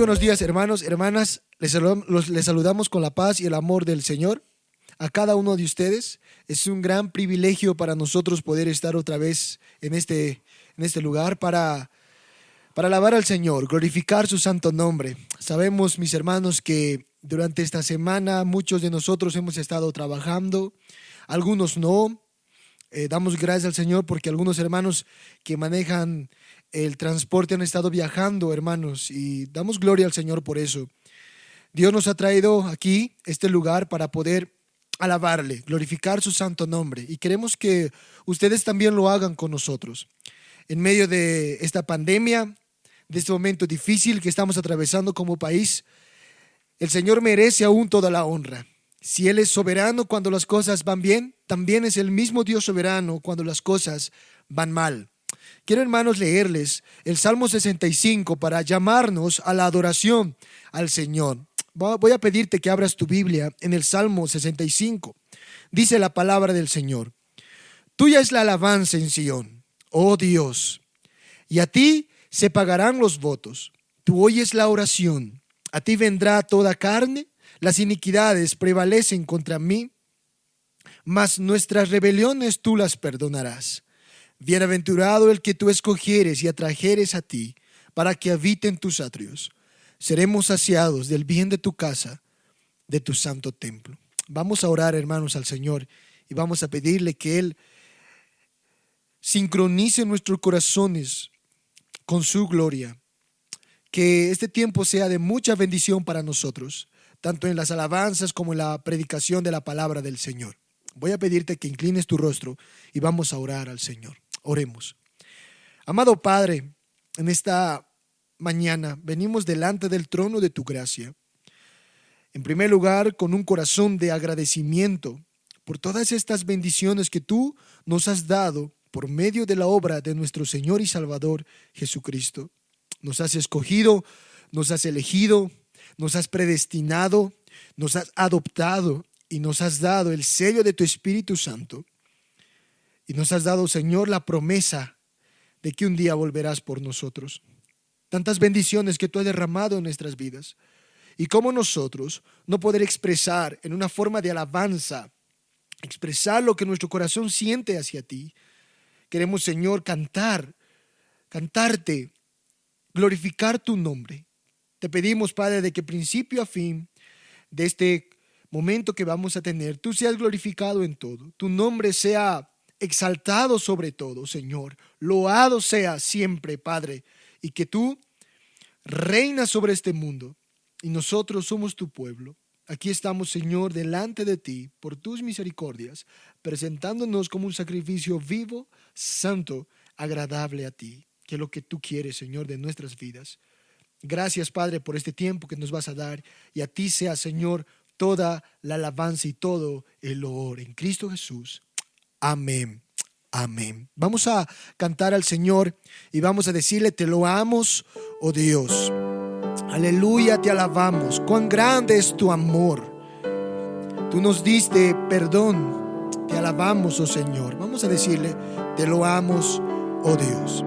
buenos días, hermanos, hermanas. Les saludamos con la paz y el amor del Señor a cada uno de ustedes. Es un gran privilegio para nosotros poder estar otra vez en este lugar para alabar al Señor, glorificar su santo nombre. Sabemos, mis hermanos, que durante esta semana muchos de nosotros hemos estado trabajando, algunos no. Damos gracias al Señor porque algunos hermanos que manejan el transporte han estado viajando, hermanos, y damos gloria al Señor por eso. Dios nos ha traído aquí, este lugar, para poder alabarle, glorificar su santo nombre, y queremos que ustedes también lo hagan con nosotros. En medio de esta pandemia, de este momento difícil que estamos atravesando como país, el Señor merece aún toda la honra. Si Él es soberano cuando las cosas van bien, también es el mismo Dios soberano cuando las cosas van mal. Quiero, hermanos, leerles el Salmo 65 para llamarnos a la adoración al Señor. Voy a pedirte que abras tu Biblia en el Salmo 65. Dice la palabra del Señor: Tuya es la alabanza en Sión, oh Dios, y a ti se pagarán los votos. Tú oyes la oración, a ti vendrá toda carne. Las iniquidades prevalecen contra mí, mas nuestras rebeliones tú las perdonarás. Bienaventurado el que tú escogieres y atrajeres a ti, para que habiten tus atrios. Seremos saciados del bien de tu casa, de tu santo templo. Vamos a orar, hermanos, al Señor, y vamos a pedirle que Él sincronice nuestros corazones con su gloria. Que este tiempo sea de mucha bendición para nosotros, tanto en las alabanzas como en la predicación de la palabra del Señor. Voy a pedirte que inclines tu rostro y vamos a orar al Señor. Oremos. Amado Padre, en esta mañana venimos delante del trono de tu gracia. En primer lugar, con un corazón de agradecimiento por todas estas bendiciones que tú nos has dado por medio de la obra de nuestro Señor y Salvador Jesucristo. Nos has escogido, nos has elegido, nos has predestinado, nos has adoptado y nos has dado el sello de tu Espíritu Santo. Y nos has dado, Señor, la promesa de que un día volverás por nosotros. Tantas bendiciones que tú has derramado en nuestras vidas. Y cómo nosotros no poder expresar en una forma de alabanza, expresar lo que nuestro corazón siente hacia ti. Queremos, Señor, cantarte, glorificar tu nombre. Te pedimos, Padre, de que principio a fin de este momento que vamos a tener, tú seas glorificado en todo. Tu nombre sea exaltado sobre todo, Señor. Loado sea siempre, Padre. Y que tú reinas sobre este mundo. Y nosotros somos tu pueblo. Aquí estamos, Señor, delante de ti, por tus misericordias, presentándonos como un sacrificio vivo, santo, agradable a ti. Que es lo que tú quieres, Señor, de nuestras vidas. Gracias, Padre, por este tiempo que nos vas a dar, y a ti sea, Señor, toda la alabanza y todo el loor en Cristo Jesús. Amén. Amén. Vamos a cantar al Señor y vamos a decirle: te loamos, oh Dios. Aleluya, te alabamos. Cuán grande es tu amor. Tú nos diste perdón. Te alabamos, oh Señor. Vamos a decirle: te loamos, oh Dios.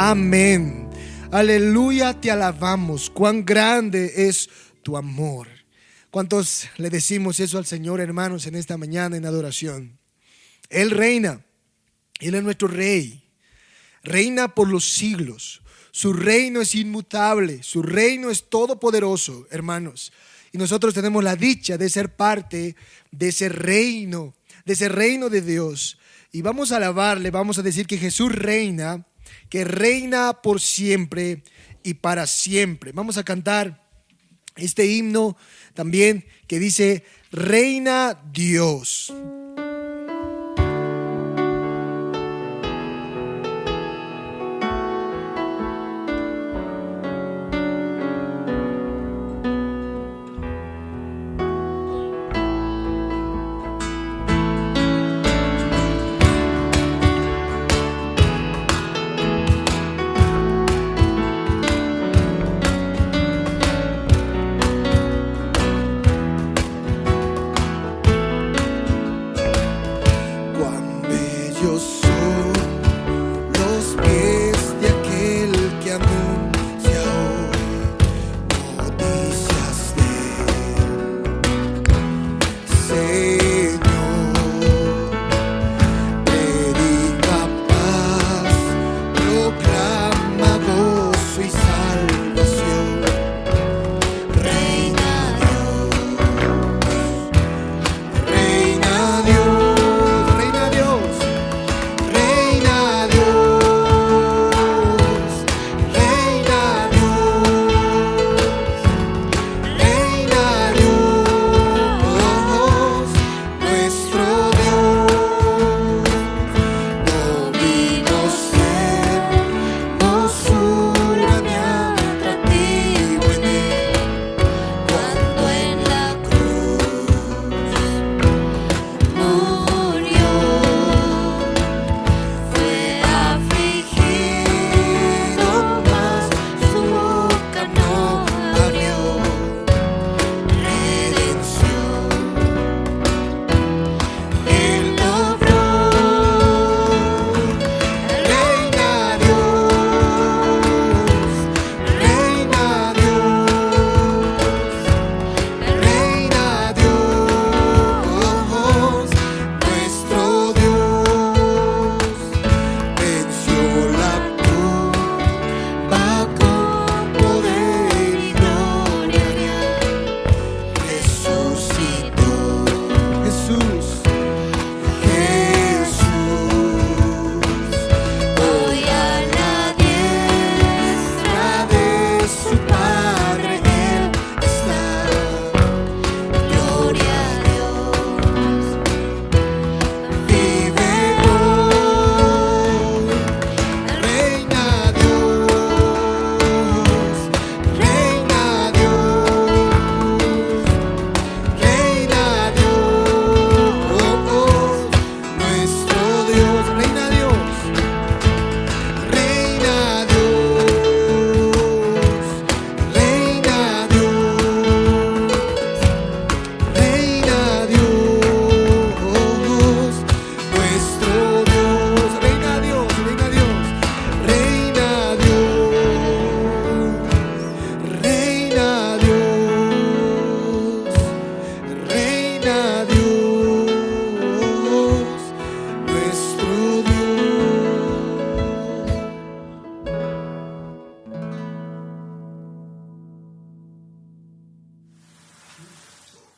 Amén. Aleluya, te alabamos. Cuán grande es tu amor. ¿Cuántos le decimos eso al Señor, hermanos, en esta mañana en adoración? Él reina. Él es nuestro Rey. Reina por los siglos. Su reino es inmutable. Su reino es todopoderoso, hermanos. Y nosotros tenemos la dicha de ser parte de ese reino de Dios. Y vamos a alabarle, vamos a decir que Jesús reina, que reina por siempre y para siempre. Vamos a cantar este himno también que dice: reina Dios.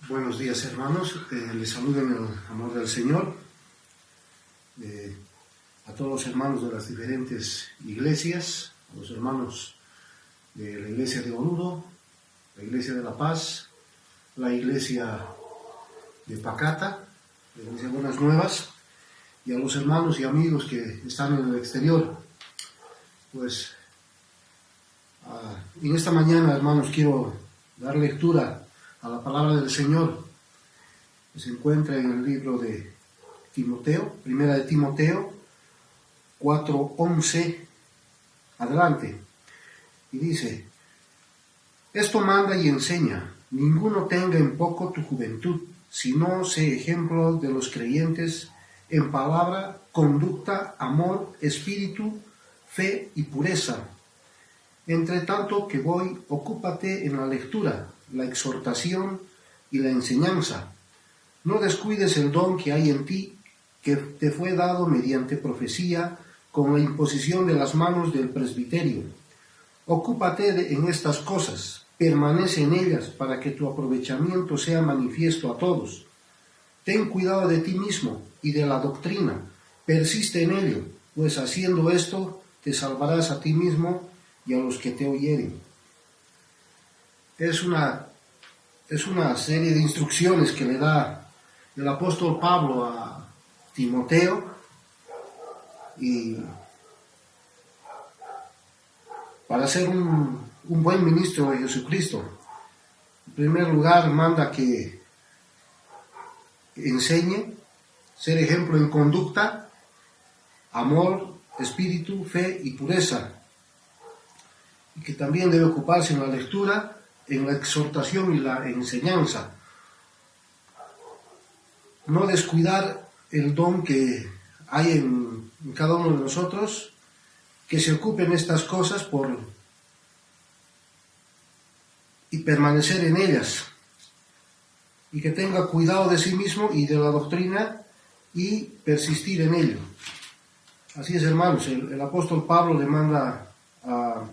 Buenos días, hermanos. Les saludo en el amor del Señor. A todos los hermanos de las diferentes iglesias, a los hermanos de la iglesia de Oruro, la iglesia de La Paz, la iglesia de Pacata, la iglesia de Buenas Nuevas, y a los hermanos y amigos que están en el exterior. Pues en esta mañana, hermanos, quiero dar lectura a la palabra del Señor, que se encuentra en el libro de Timoteo, primera de Timoteo 4:11, adelante, y dice: esto manda y enseña, ninguno tenga en poco tu juventud, sino sé ejemplo de los creyentes en palabra, conducta, amor, espíritu, fe y pureza. Entre tanto que voy, ocúpate en la lectura, la exhortación y la enseñanza. No descuides el don que hay en ti, que te fue dado mediante profecía, con la imposición de las manos del presbiterio. Ocúpate en estas cosas, permanece en ellas, para que tu aprovechamiento sea manifiesto a todos. Ten cuidado de ti mismo y de la doctrina, persiste en ello, pues haciendo esto te salvarás a ti mismo y a los que te oyeren. Es una serie de instrucciones que le da el apóstol Pablo a Timoteo, y para ser un buen ministro de Jesucristo, en primer lugar manda que enseñe, ser ejemplo en conducta, amor, espíritu, fe y pureza, y que también debe ocuparse en la lectura, en la exhortación y la enseñanza. No descuidar el don que hay en cada uno de nosotros, que se ocupen estas cosas y permanecer en ellas, y que tenga cuidado de sí mismo y de la doctrina y persistir en ello. Así es, hermanos, el apóstol Pablo le manda a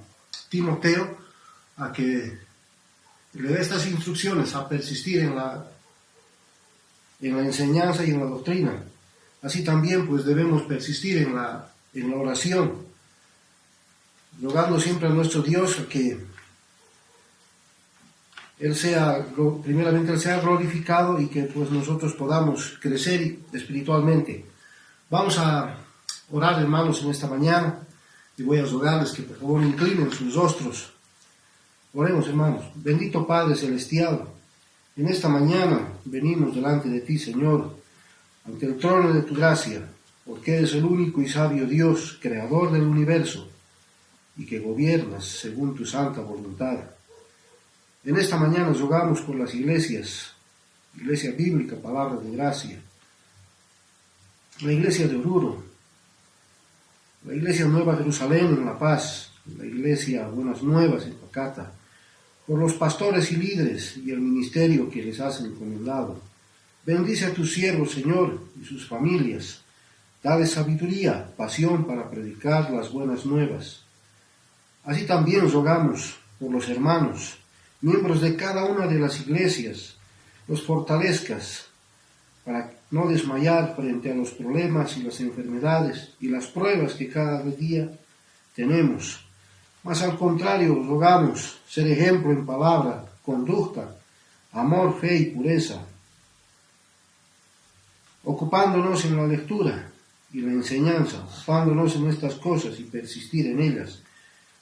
Timoteo a que le dé estas instrucciones, a persistir en la enseñanza y en la doctrina. Así también pues debemos persistir en la oración, rogando siempre a nuestro Dios que primeramente Él sea glorificado y que pues nosotros podamos crecer espiritualmente. Vamos a orar, hermanos, en esta mañana, y voy a rogarles que por favor inclinen sus rostros. Oremos, hermanos. Bendito Padre Celestial, en esta mañana venimos delante de ti, Señor, ante el trono de tu gracia, porque eres el único y sabio Dios, creador del universo, y que gobiernas según tu santa voluntad. En esta mañana rogamos por las iglesias, Iglesia Bíblica, Palabra de Gracia, la Iglesia de Oruro, la Iglesia Nueva Jerusalén en La Paz, la Iglesia Buenas Nuevas en Pacata, por los pastores y líderes y el ministerio que les has encomendado. Bendice a tus siervos, Señor, y sus familias. Dale sabiduría, pasión para predicar las buenas nuevas. Así también rogamos por los hermanos, miembros de cada una de las iglesias, los fortalezcas para no desmayar frente a los problemas y las enfermedades y las pruebas que cada día tenemos. Mas al contrario, rogamos ser ejemplo en palabra, conducta, amor, fe y pureza, ocupándonos en la lectura y la enseñanza, ocupándonos en estas cosas y persistir en ellas.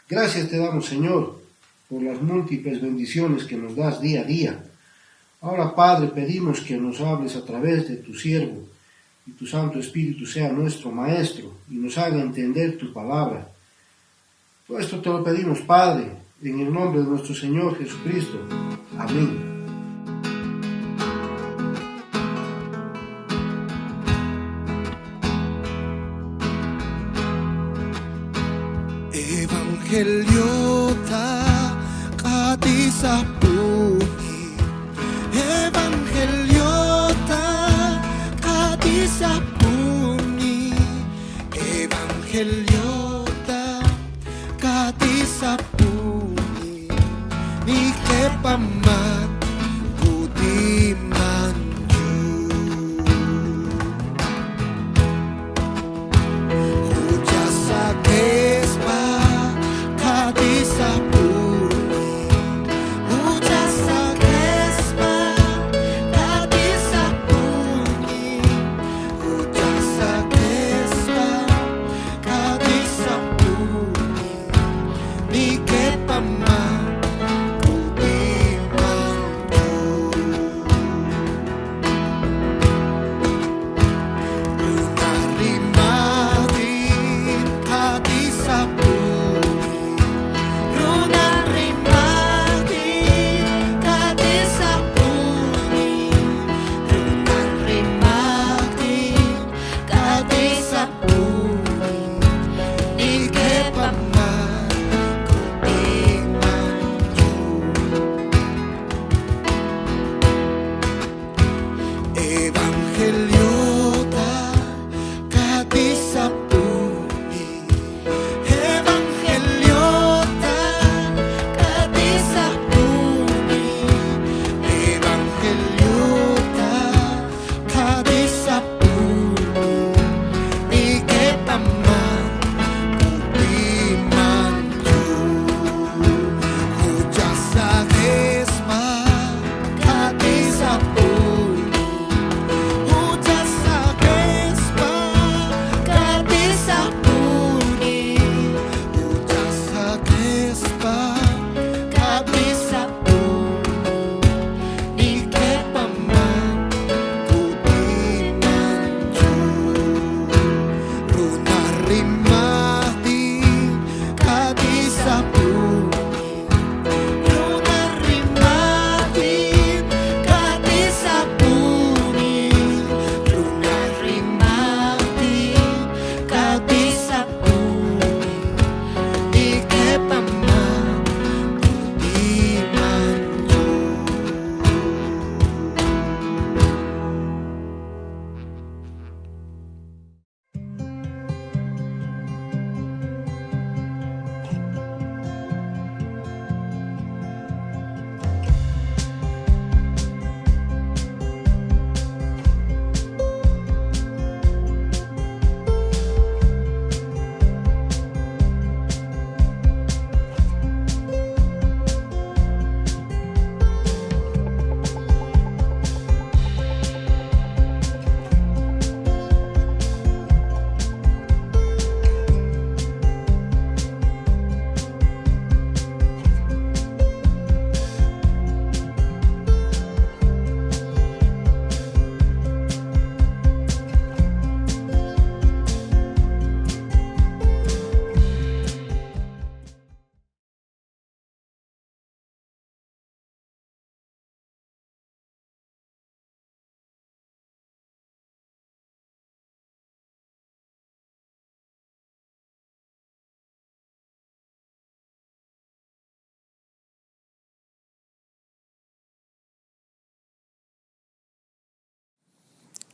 Gracias te damos, Señor, por las múltiples bendiciones que nos das día a día. Ahora, Padre, pedimos que nos hables a través de tu siervo y tu Santo Espíritu sea nuestro Maestro y nos haga entender tu palabra. Todo esto te lo pedimos, Padre, en el nombre de nuestro Señor Jesucristo. Amén. Evangeliota katisapuni, Evangeliota katisapuni, Evangeliota katisapuni, ni kepamat kudimanju, hujasa kespa katisapuni, hujasa kespa katisapuni, hujasa kespa katisapuni, ni kepamat kudimanju.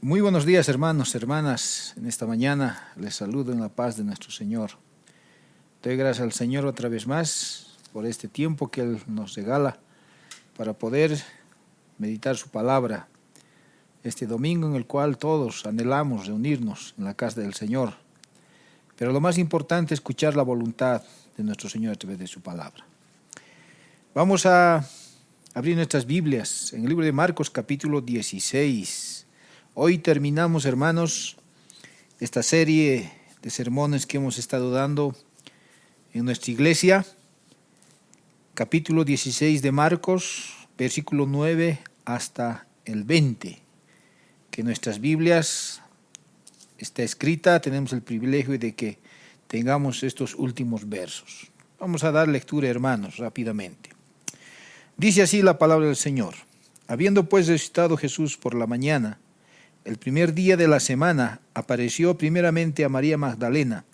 Muy buenos días, hermanos, hermanas. En esta mañana les saludo en la paz de nuestro Señor. Doy gracias al Señor otra vez más por este tiempo que Él nos regala para poder meditar su palabra. Este domingo en el cual todos anhelamos reunirnos en la casa del Señor. Pero lo más importante es escuchar la voluntad de nuestro Señor a través de su palabra. Vamos a abrir nuestras Biblias en el libro de Marcos capítulo 16. Hoy terminamos, hermanos, esta serie de sermones que hemos estado dando en nuestra iglesia. Capítulo 16 de Marcos, versículo 9 hasta el 20. Que en nuestras Biblias está escrita, tenemos el privilegio de que tengamos estos últimos versos. Vamos a dar lectura, hermanos, rápidamente. Dice así la palabra del Señor. Habiendo pues resucitado Jesús por la mañana, el primer día de la semana, apareció primeramente a María Magdalena,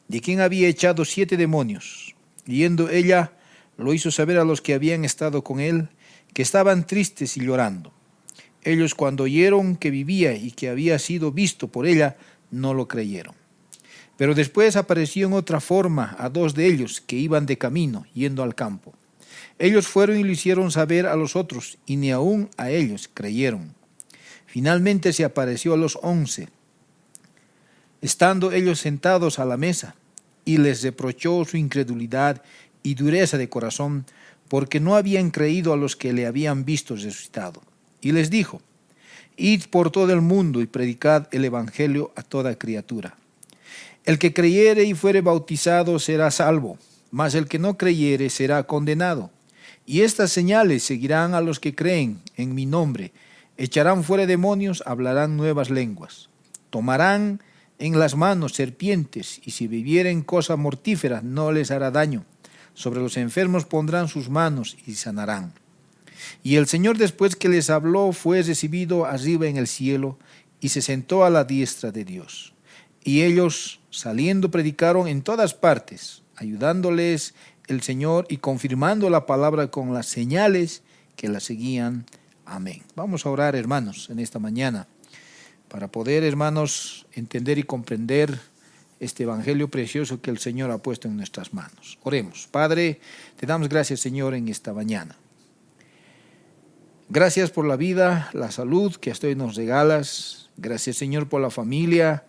de quien había echado 7 demonios. Yendo ella, lo hizo saber a los que habían estado con él, que estaban tristes y llorando. Ellos, cuando oyeron que vivía y que había sido visto por ella, no lo creyeron. Pero después apareció en otra forma a 2 de ellos que iban de camino, yendo al campo. Ellos fueron y lo hicieron saber a los otros, y ni aun a ellos creyeron. Finalmente se apareció a los 11, estando ellos sentados a la mesa, y les reprochó su incredulidad y dureza de corazón, porque no habían creído a los que le habían visto resucitado. Y les dijo: Id por todo el mundo y predicad el evangelio a toda criatura. El que creyere y fuere bautizado será salvo, mas el que no creyere será condenado. Y estas señales seguirán a los que creen en mi nombre: echarán fuera demonios, hablarán nuevas lenguas, tomarán en las manos serpientes, y si bebieren cosa mortífera no les hará daño. Sobre los enfermos pondrán sus manos y sanarán. Y el Señor, después que les habló, fue recibido arriba en el cielo y se sentó a la diestra de Dios. Y ellos, saliendo, predicaron en todas partes, ayudándoles el Señor y confirmando la palabra con las señales que la seguían. Amén. Vamos a orar, hermanos, en esta mañana para poder, hermanos, entender y comprender este evangelio precioso que el Señor ha puesto en nuestras manos. Oremos. Padre, te damos gracias, Señor, en esta mañana. Gracias por la vida, la salud que hasta hoy nos regalas. Gracias, Señor, por la familia,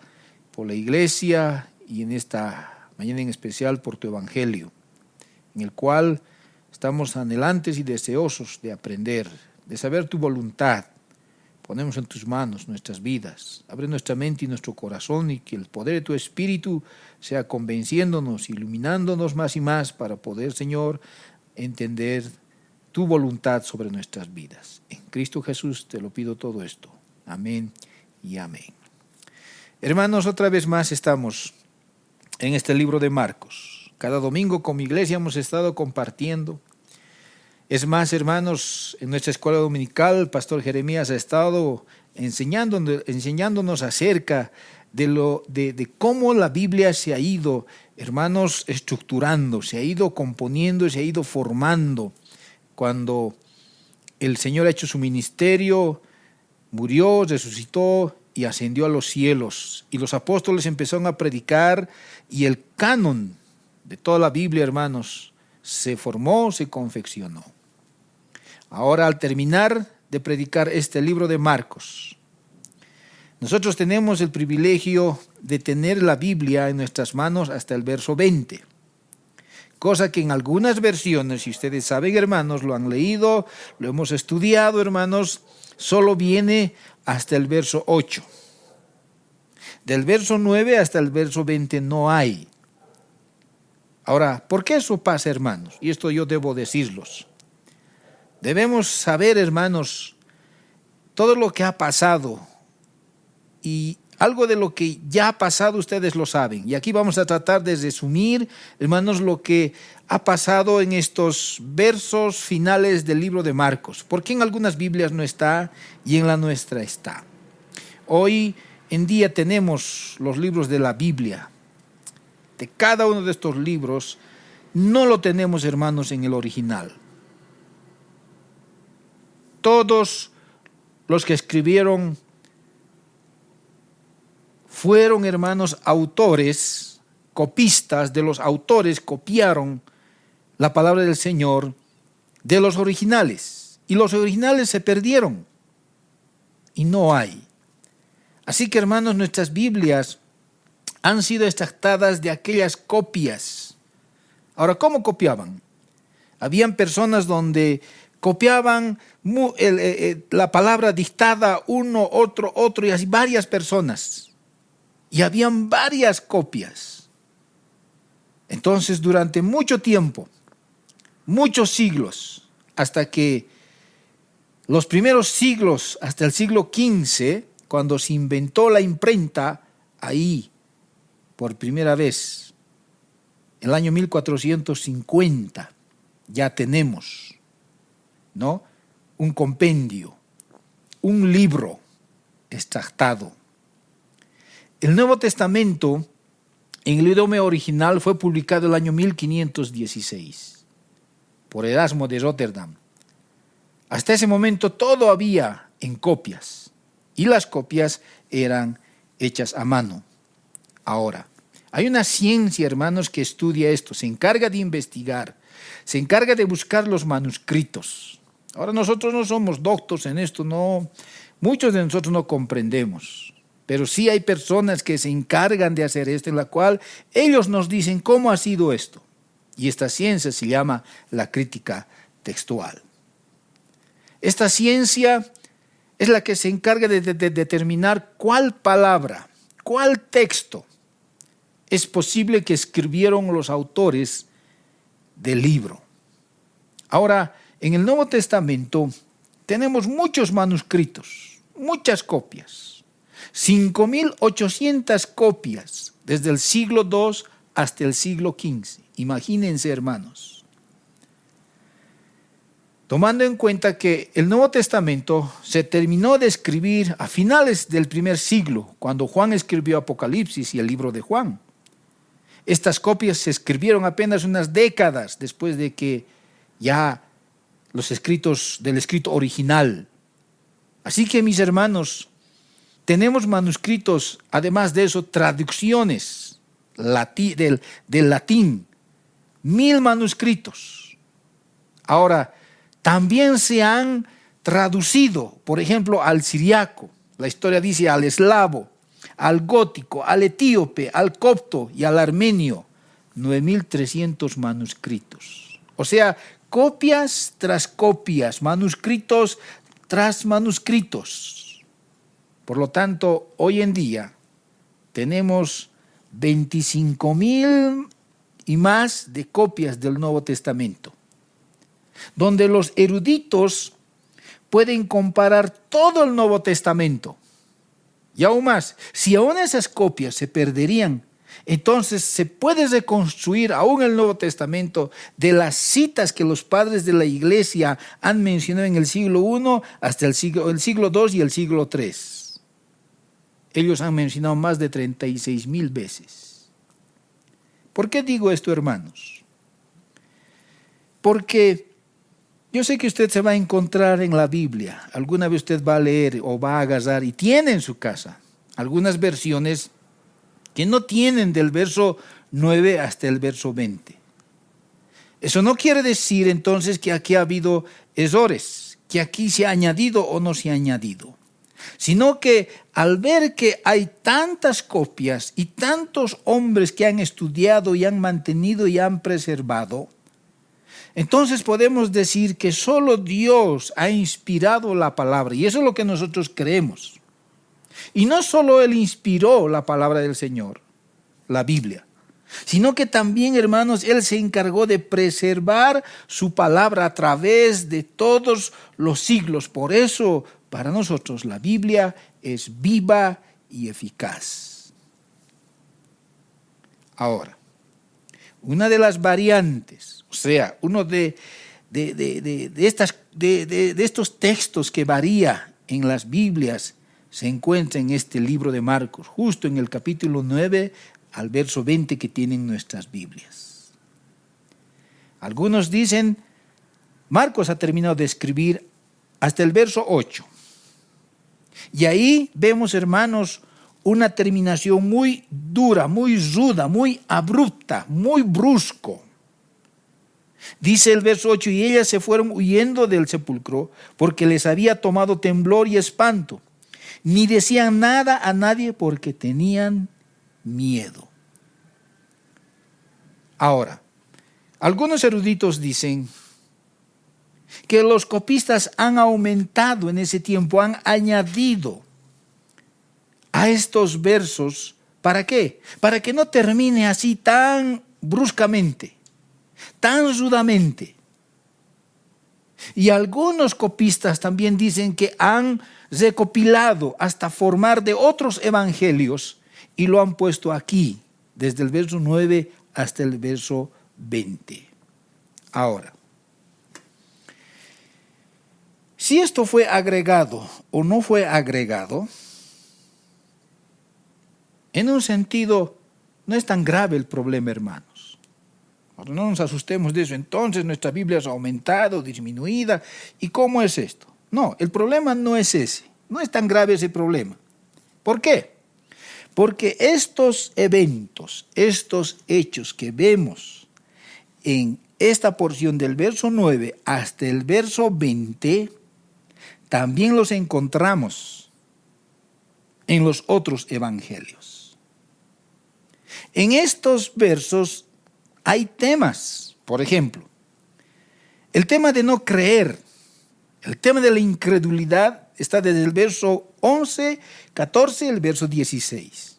por la iglesia y en esta mañana en especial por tu evangelio, en el cual estamos anhelantes y deseosos de aprender, de saber tu voluntad. Ponemos en tus manos nuestras vidas. Abre nuestra mente y nuestro corazón y que el poder de tu Espíritu sea convenciéndonos, iluminándonos más y más para poder, Señor, entender tu voluntad sobre nuestras vidas. En Cristo Jesús te lo pido todo esto. Amén y amén. Hermanos, otra vez más estamos en este libro de Marcos. Cada domingo con mi iglesia hemos estado compartiendo. Es más, hermanos, en nuestra escuela dominical, el pastor Jeremías ha estado enseñándonos acerca de cómo la Biblia se ha ido, hermanos, estructurando, se ha ido componiendo, se ha ido formando. Cuando el Señor ha hecho su ministerio, murió, resucitó y ascendió a los cielos. Y los apóstoles empezaron a predicar y el canon de toda la Biblia, hermanos, se formó, se confeccionó. Ahora, al terminar de predicar este libro de Marcos, nosotros tenemos el privilegio de tener la Biblia en nuestras manos hasta el verso 20. Cosa que en algunas versiones, si ustedes saben, hermanos, lo han leído, lo hemos estudiado, hermanos, solo viene hasta el verso 8. Del verso 9 hasta el verso 20 no hay. Ahora, ¿por qué eso pasa, hermanos? Y esto yo debo decirlos. Debemos saber, hermanos, todo lo que ha pasado y algo de lo que ya ha pasado ustedes lo saben. Y aquí vamos a tratar de resumir, hermanos, lo que ha pasado en estos versos finales del libro de Marcos. Porque en algunas Biblias no está y en la nuestra está. Hoy en día tenemos los libros de la Biblia. De cada uno de estos libros no lo tenemos, hermanos, en el original. Todos los que escribieron fueron, hermanos, autores, copistas de los autores, copiaron la palabra del Señor de los originales. Y los originales se perdieron y no hay. Así que, hermanos, nuestras Biblias han sido extractadas de aquellas copias. Ahora, ¿cómo copiaban? Habían personas donde copiaban la palabra dictada, uno, otro, y así varias personas. Y habían varias copias. Entonces, durante mucho tiempo, muchos siglos, hasta que los primeros siglos, hasta el siglo XV, cuando se inventó la imprenta, ahí, por primera vez, en el año 1450, ya tenemos, ¿no?, un compendio, un libro extractado. El Nuevo Testamento, en el idioma original, fue publicado el año 1516 por Erasmo de Rotterdam. Hasta ese momento todo había en copias y las copias eran hechas a mano. Ahora, hay una ciencia, hermanos, que estudia esto, se encarga de investigar, se encarga de buscar los manuscritos. Ahora nosotros no somos doctos en esto, no, muchos de nosotros no comprendemos, pero sí hay personas que se encargan de hacer esto, en la cual ellos nos dicen cómo ha sido esto. Y esta ciencia se llama la crítica textual. Esta ciencia es la que se encarga de determinar cuál palabra, cuál texto es posible que escribieron los autores del libro. Ahora, en el Nuevo Testamento tenemos muchos manuscritos, muchas copias, 5.800 copias desde el siglo II hasta el siglo XV. Imagínense, hermanos. Tomando en cuenta que el Nuevo Testamento se terminó de escribir a finales del primer siglo, cuando Juan escribió Apocalipsis y el libro de Juan. Estas copias se escribieron apenas unas décadas después de que ya los escritos del escrito original. Así que, mis hermanos, tenemos manuscritos, además de eso, traducciones del latín, 1000 manuscritos. Ahora, también se han traducido, por ejemplo, al siriaco, la historia dice al eslavo, al gótico, al etíope, al copto y al armenio, 9.300 manuscritos. O sea, copias tras copias, manuscritos tras manuscritos. Por lo tanto, hoy en día tenemos 25.000 y más de copias del Nuevo Testamento, donde los eruditos pueden comparar todo el Nuevo Testamento. Y aún más, si aún esas copias se perderían, entonces se puede reconstruir aún el Nuevo Testamento de las citas que los padres de la Iglesia han mencionado en el siglo I hasta el siglo II y el siglo III. Ellos han mencionado más de 36.000 veces. ¿Por qué digo esto, hermanos? Porque yo sé que usted se va a encontrar en la Biblia, alguna vez usted va a leer o va a agarrar y tiene en su casa algunas versiones que no tienen del verso 9 hasta el verso 20. Eso no quiere decir entonces que aquí ha habido errores, que aquí se ha añadido o no se ha añadido, sino que al ver que hay tantas copias y tantos hombres que han estudiado y han mantenido y han preservado, entonces podemos decir que solo Dios ha inspirado la palabra, y eso es lo que nosotros creemos. Y no solo Él inspiró la palabra del Señor, la Biblia, sino que también, hermanos, Él se encargó de preservar su palabra a través de todos los siglos. Por eso, para nosotros, la Biblia es viva y eficaz. Ahora, una de las variantes, o sea, uno de estos textos que varía en las Biblias, se encuentra en este libro de Marcos, justo en el capítulo 9 al verso 20 que tienen nuestras Biblias. Algunos dicen, Marcos ha terminado de escribir hasta el verso 8. Y ahí vemos, hermanos, una terminación muy dura, muy ruda, muy abrupta, muy brusco. Dice el verso 8, y ellas se fueron huyendo del sepulcro porque les había tomado temblor y espanto. Ni decían nada a nadie porque tenían miedo. Ahora, algunos eruditos dicen que los copistas han aumentado en ese tiempo, han añadido a estos versos. ¿Para qué? Para que no termine así tan bruscamente, tan rudamente. Y algunos copistas también dicen que han recopilado hasta formar de otros evangelios y lo han puesto aquí, desde el verso 9 hasta el verso 20. Ahora, si esto fue agregado o no fue agregado, en un sentido no es tan grave el problema, hermanos. No nos asustemos de eso. Entonces nuestra Biblia es aumentada, disminuida. ¿Y cómo es esto? No, el problema no es ese. No es tan grave ese problema. ¿Por qué? Porque estos eventos, estos hechos que vemos en esta porción del verso 9 hasta el verso 20, también los encontramos en los otros evangelios. En estos versos hay temas, por ejemplo, el tema de no creer, el tema de la incredulidad está desde el verso 11, 14, el verso 16.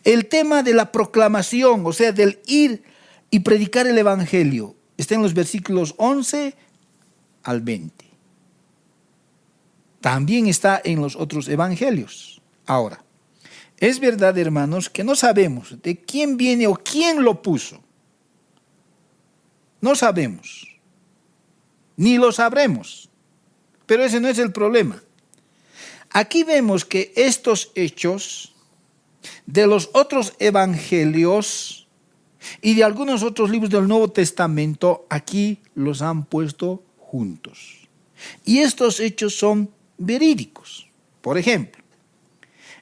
El tema de la proclamación, o sea, del ir y predicar el evangelio, está en los versículos 11 al 20. También está en los otros evangelios. Ahora, es verdad, hermanos, que no sabemos de quién viene o quién lo puso. No sabemos, ni lo sabremos, pero ese no es el problema. Aquí vemos que estos hechos de los otros evangelios y de algunos otros libros del Nuevo Testamento, aquí los han puesto juntos. Y estos hechos son verídicos. Por ejemplo,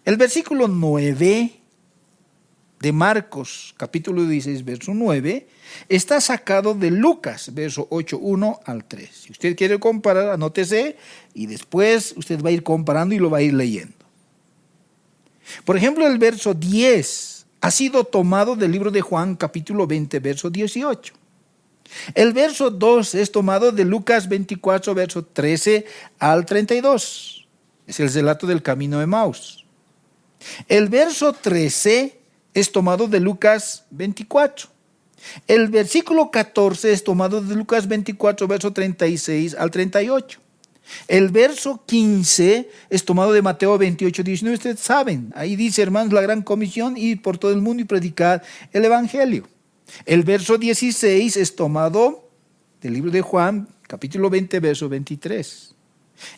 el versículo 9 de Marcos, capítulo 16, verso 9, está sacado de Lucas, verso 8, 1 al 3. Si usted quiere comparar, anótese y después usted va a ir comparando y lo va a ir leyendo. Por ejemplo, el verso 10 ha sido tomado del libro de Juan, capítulo 20, verso 18. El verso 2 es tomado de Lucas 24, verso 13 al 32. Es el relato del camino de Emaús. El verso 13 es tomado de Lucas 24. El versículo 14 es tomado de Lucas 24, verso 36 al 38. El verso 15 es tomado de Mateo 28, 19. Ustedes saben, ahí dice, hermanos, la gran comisión, ir por todo el mundo y predicar el evangelio. El verso 16 es tomado del libro de Juan, capítulo 20, verso 23.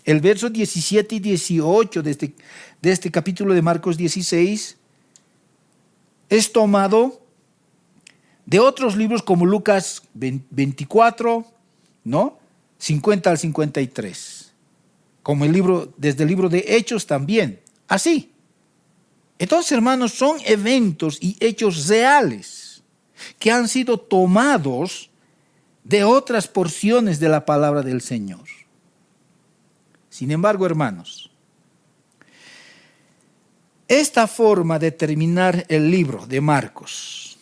El verso 17 y 18 de este capítulo de Marcos 16 es tomado de otros libros como Lucas 24, ¿no? 50 al 53. Como desde el libro de Hechos también. Así. Entonces, hermanos, son eventos y hechos reales que han sido tomados de otras porciones de la palabra del Señor. Sin embargo, hermanos, esta forma de terminar el libro de Marcos,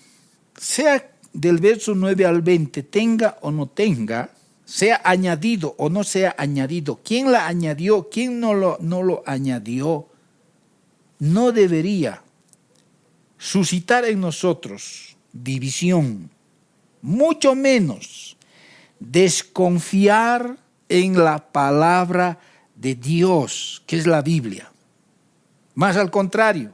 sea del verso 9 al 20, tenga o no tenga, sea añadido o no sea añadido, quién la añadió, quién no lo añadió, no debería suscitar en nosotros división, mucho menos desconfiar en la palabra de Dios, que es la Biblia. Más al contrario,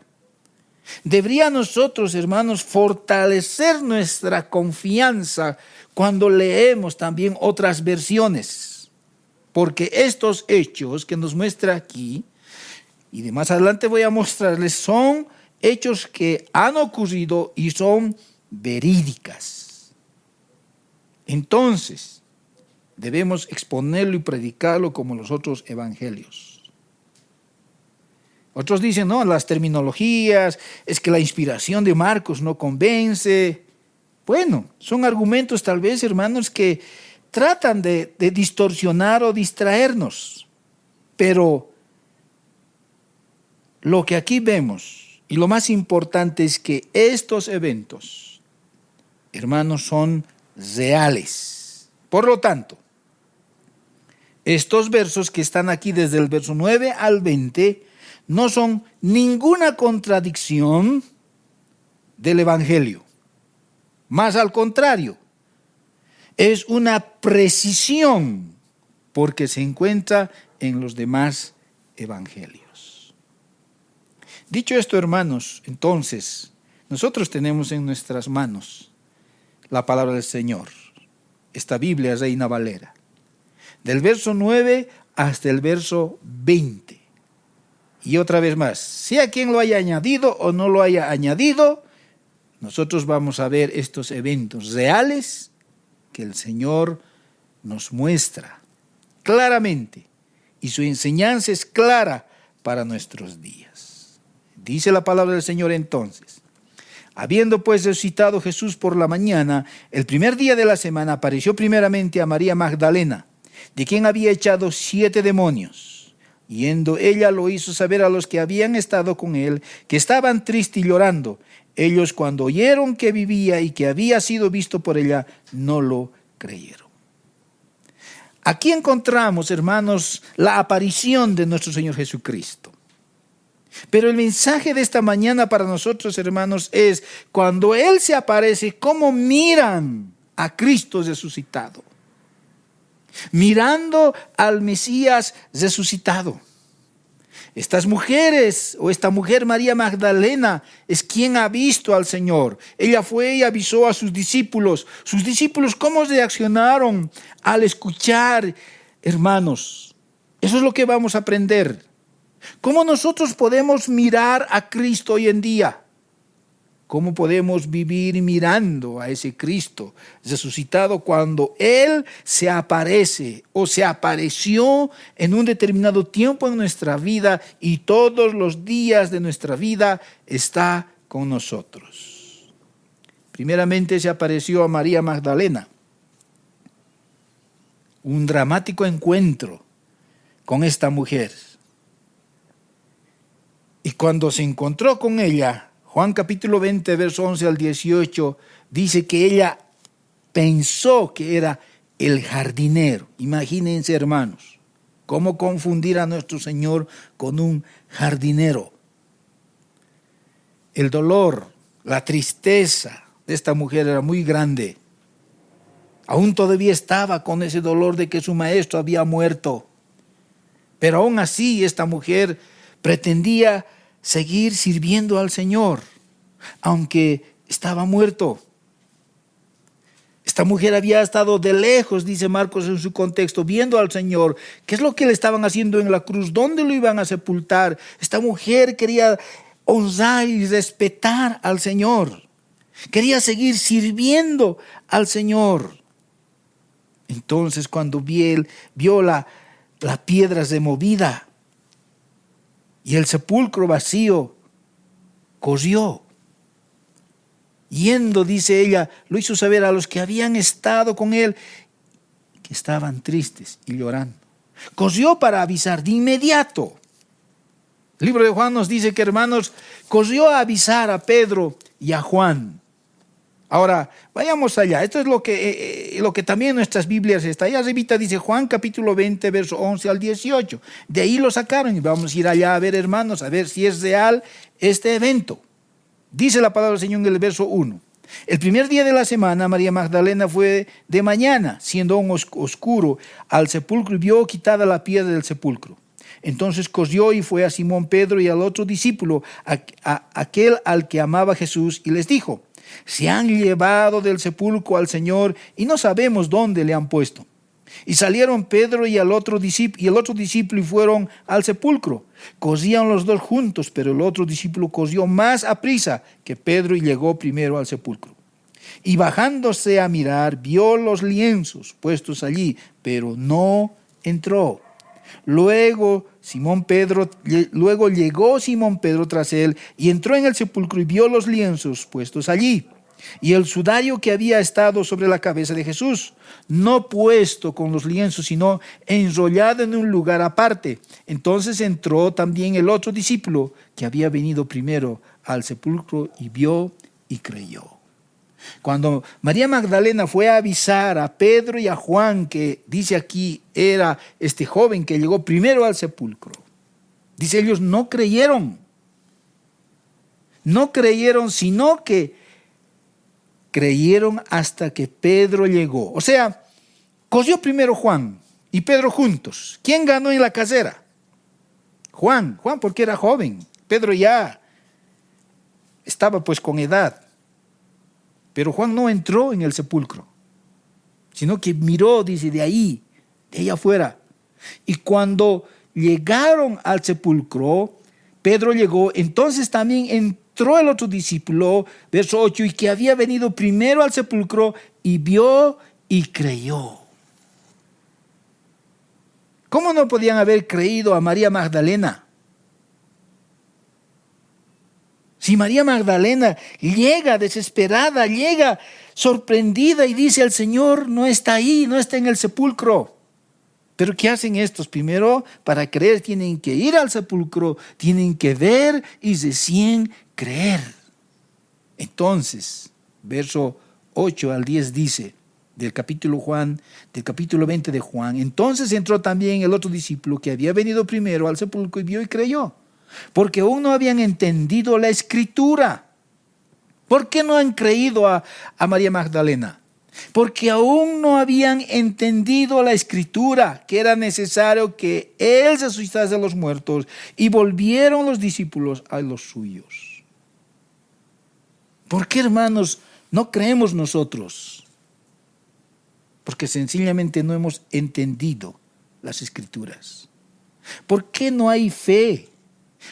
debería nosotros, hermanos, fortalecer nuestra confianza cuando leemos también otras versiones, porque estos hechos que nos muestra aquí, y de más adelante voy a mostrarles, son hechos que han ocurrido y son verídicas. Entonces, debemos exponerlo y predicarlo como los otros evangelios. Otros dicen, no, las terminologías, es que la inspiración de Marcos no convence. Bueno, son argumentos tal vez, hermanos, que tratan de distorsionar o distraernos. Pero lo que aquí vemos, y lo más importante es que estos eventos, hermanos, son reales. Por lo tanto, estos versos que están aquí desde el verso 9 al 20 no son ninguna contradicción del Evangelio. Más al contrario, es una precisión porque se encuentra en los demás evangelios. Dicho esto, hermanos, entonces, nosotros tenemos en nuestras manos la palabra del Señor, esta Biblia Reina Valera, del verso 9 hasta el verso 20. Y otra vez más, sea quien lo haya añadido o no lo haya añadido, nosotros vamos a ver estos eventos reales que el Señor nos muestra claramente, y su enseñanza es clara para nuestros días. Dice la palabra del Señor entonces: habiendo pues resucitado Jesús por la mañana, el primer día de la semana, apareció primeramente a María Magdalena, de quien había echado 7 demonios. Yendo ella lo hizo saber a los que habían estado con él, que estaban tristes y llorando. Ellos, cuando oyeron que vivía y que había sido visto por ella, no lo creyeron. Aquí encontramos, hermanos, la aparición de nuestro Señor Jesucristo. Pero el mensaje de esta mañana para nosotros, hermanos, es cuando Él se aparece, ¿cómo miran a Cristo resucitado? Mirando al Mesías resucitado. Estas mujeres, o esta mujer María Magdalena, es quien ha visto al Señor. Ella fue y avisó a sus discípulos. Sus discípulos, ¿cómo reaccionaron al escuchar? Hermanos, eso es lo que vamos a aprender. ¿Cómo nosotros podemos mirar a Cristo hoy en día? ¿Cómo podemos vivir mirando a ese Cristo resucitado cuando Él se aparece o se apareció en un determinado tiempo en nuestra vida y todos los días de nuestra vida está con nosotros? Primeramente se apareció a María Magdalena. Un dramático encuentro con esta mujer. Y cuando se encontró con ella, Juan capítulo 20, verso 11 al 18, dice que ella pensó que era el jardinero. Imagínense, hermanos, cómo confundir a nuestro Señor con un jardinero. El dolor, la tristeza de esta mujer era muy grande. Aún todavía estaba con ese dolor de que su maestro había muerto. Pero aún así esta mujer pretendía seguir sirviendo al Señor, aunque estaba muerto. Esta mujer había estado de lejos, dice Marcos en su contexto, viendo al Señor. ¿Qué es lo que le estaban haciendo en la cruz? ¿Dónde lo iban a sepultar? Esta mujer quería honrar y respetar al Señor. Quería seguir sirviendo al Señor. Entonces, cuando vio la piedra removida y el sepulcro vacío, corrió. Yendo, dice ella, lo hizo saber a los que habían estado con él, que estaban tristes y llorando. Corrió para avisar de inmediato. El libro de Juan nos dice que, hermanos, corrió a avisar a Pedro y a Juan. Ahora, vayamos allá. Esto es lo que también en nuestras Biblias está. Allá arribita dice Juan capítulo 20, verso 11 al 18. De ahí lo sacaron y vamos a ir allá a ver, hermanos, a ver si es real este evento. Dice la palabra del Señor en el verso 1. El primer día de la semana, María Magdalena fue de mañana, siendo aún oscuro, al sepulcro y vio quitada la piedra del sepulcro. Entonces corrió y fue a Simón Pedro y al otro discípulo, aquel al que amaba Jesús, y les dijo: se han llevado del sepulcro al Señor y no sabemos dónde le han puesto. Y salieron Pedro y el otro discípulo y fueron al sepulcro. Corrían los dos juntos, pero el otro discípulo corrió más aprisa que Pedro y llegó primero al sepulcro. Y bajándose a mirar, vio los lienzos puestos allí, pero no entró. Luego llegó Simón Pedro tras él y entró en el sepulcro y vio los lienzos puestos allí y el sudario que había estado sobre la cabeza de Jesús, no puesto con los lienzos, sino enrollado en un lugar aparte. Entonces entró también el otro discípulo que había venido primero al sepulcro y vio y creyó. Cuando María Magdalena fue a avisar a Pedro y a Juan, que dice aquí era este joven que llegó primero al sepulcro, dice, ellos no creyeron. No creyeron, sino que creyeron hasta que Pedro llegó. O sea, cogió primero Juan y Pedro juntos. ¿Quién ganó en la carrera? Juan porque era joven. Pedro ya estaba pues con edad. Pero Juan no entró en el sepulcro, sino que miró, dice, de ahí afuera. Y cuando llegaron al sepulcro, Pedro llegó, entonces también entró el otro discípulo, verso 8, y que había venido primero al sepulcro y vio y creyó. ¿Cómo no podían haber creído a María Magdalena? Si María Magdalena llega desesperada, llega sorprendida y dice al Señor, no está ahí, no está en el sepulcro. Pero ¿qué hacen estos? Primero, para creer tienen que ir al sepulcro, tienen que ver y recién creer. Entonces, verso 8 al 10 dice, del capítulo 20 de Juan, entonces entró también el otro discípulo que había venido primero al sepulcro y vio y creyó. Porque aún no habían entendido la Escritura. ¿Por qué no han creído a María Magdalena? Porque aún no habían entendido la Escritura, que era necesario que Él se resucitase de los muertos, y volvieron los discípulos a los suyos. ¿Por qué, hermanos, no creemos nosotros? Porque sencillamente no hemos entendido las Escrituras. ¿Por qué no hay fe?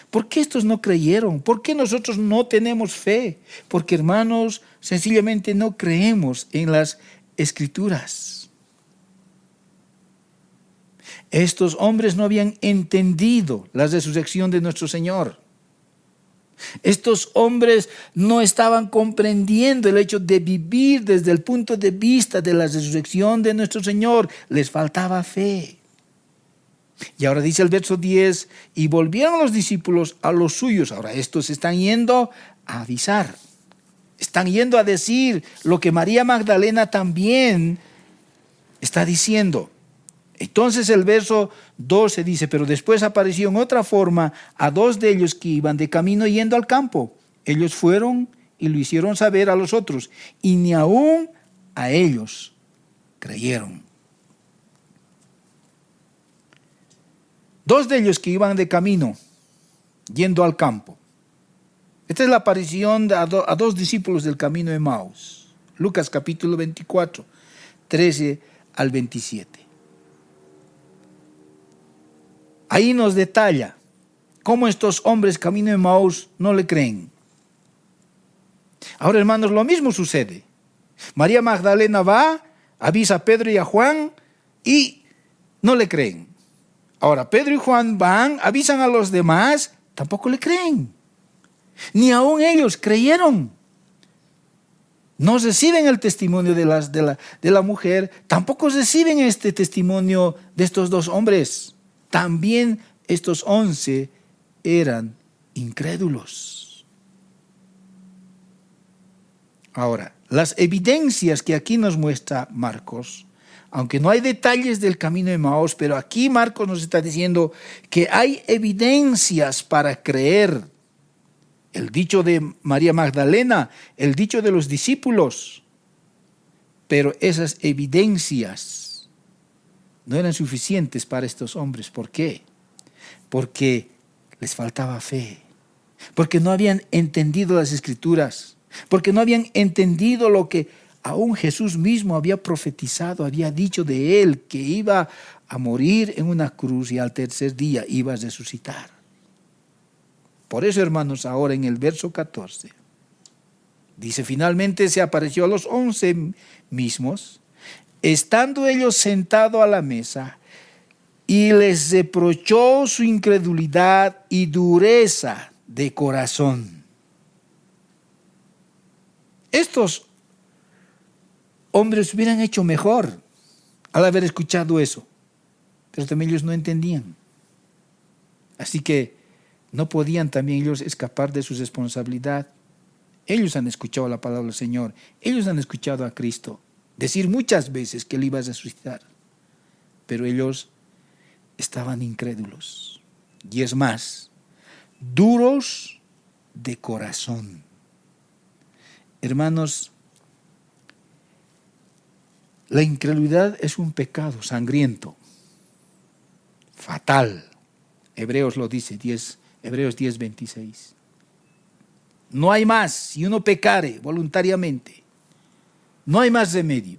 ¿Por qué estos no creyeron? ¿Por qué nosotros no tenemos fe? Porque, hermanos, sencillamente no creemos en las Escrituras. Estos hombres no habían entendido la resurrección de nuestro Señor. Estos hombres no estaban comprendiendo el hecho de vivir desde el punto de vista de la resurrección de nuestro Señor. Les faltaba fe. Y ahora dice el verso 10, y volvieron los discípulos a los suyos. Ahora estos están yendo a avisar. Están yendo a decir lo que María Magdalena también está diciendo. Entonces el verso 12 dice, pero después apareció en otra forma a dos de ellos que iban de camino yendo al campo. Ellos fueron y lo hicieron saber a los otros, y ni aún a ellos creyeron. Dos de ellos que iban de camino, yendo al campo. Esta es la aparición a dos discípulos del camino de Emaús. Lucas capítulo 24, 13 al 27. Ahí nos detalla cómo estos hombres camino de Emaús no le creen. Ahora, hermanos, lo mismo sucede. María Magdalena va, avisa a Pedro y a Juan y no le creen. Ahora, Pedro y Juan van, avisan a los demás, tampoco le creen. Ni aún ellos creyeron. No reciben el testimonio de la mujer, tampoco reciben este testimonio de estos dos hombres. También estos 11 eran incrédulos. Ahora, las evidencias que aquí nos muestra Marcos, aunque no hay detalles del camino de Emaús, pero aquí Marcos nos está diciendo que hay evidencias para creer. El dicho de María Magdalena, el dicho de los discípulos. Pero esas evidencias no eran suficientes para estos hombres. ¿Por qué? Porque les faltaba fe. Porque no habían entendido las Escrituras. Porque no habían entendido lo que aún Jesús mismo había profetizado, había dicho de él que iba a morir en una cruz y al tercer día iba a resucitar. Por eso, hermanos, ahora en el verso 14, dice, finalmente se apareció a los 11 mismos, estando ellos sentados a la mesa, y les reprochó su incredulidad y dureza de corazón. Estos hombres hubieran hecho mejor al haber escuchado eso, pero también ellos no entendían. Así que no podían también ellos escapar de su responsabilidad. Ellos han escuchado la palabra del Señor, ellos han escuchado a Cristo decir muchas veces que Él iba a resucitar, pero ellos estaban incrédulos. Y es más, duros de corazón. Hermanos, la incredulidad es un pecado sangriento, fatal. Hebreos lo dice, Hebreos 10:26. No hay más, si uno pecare voluntariamente, no hay más remedio.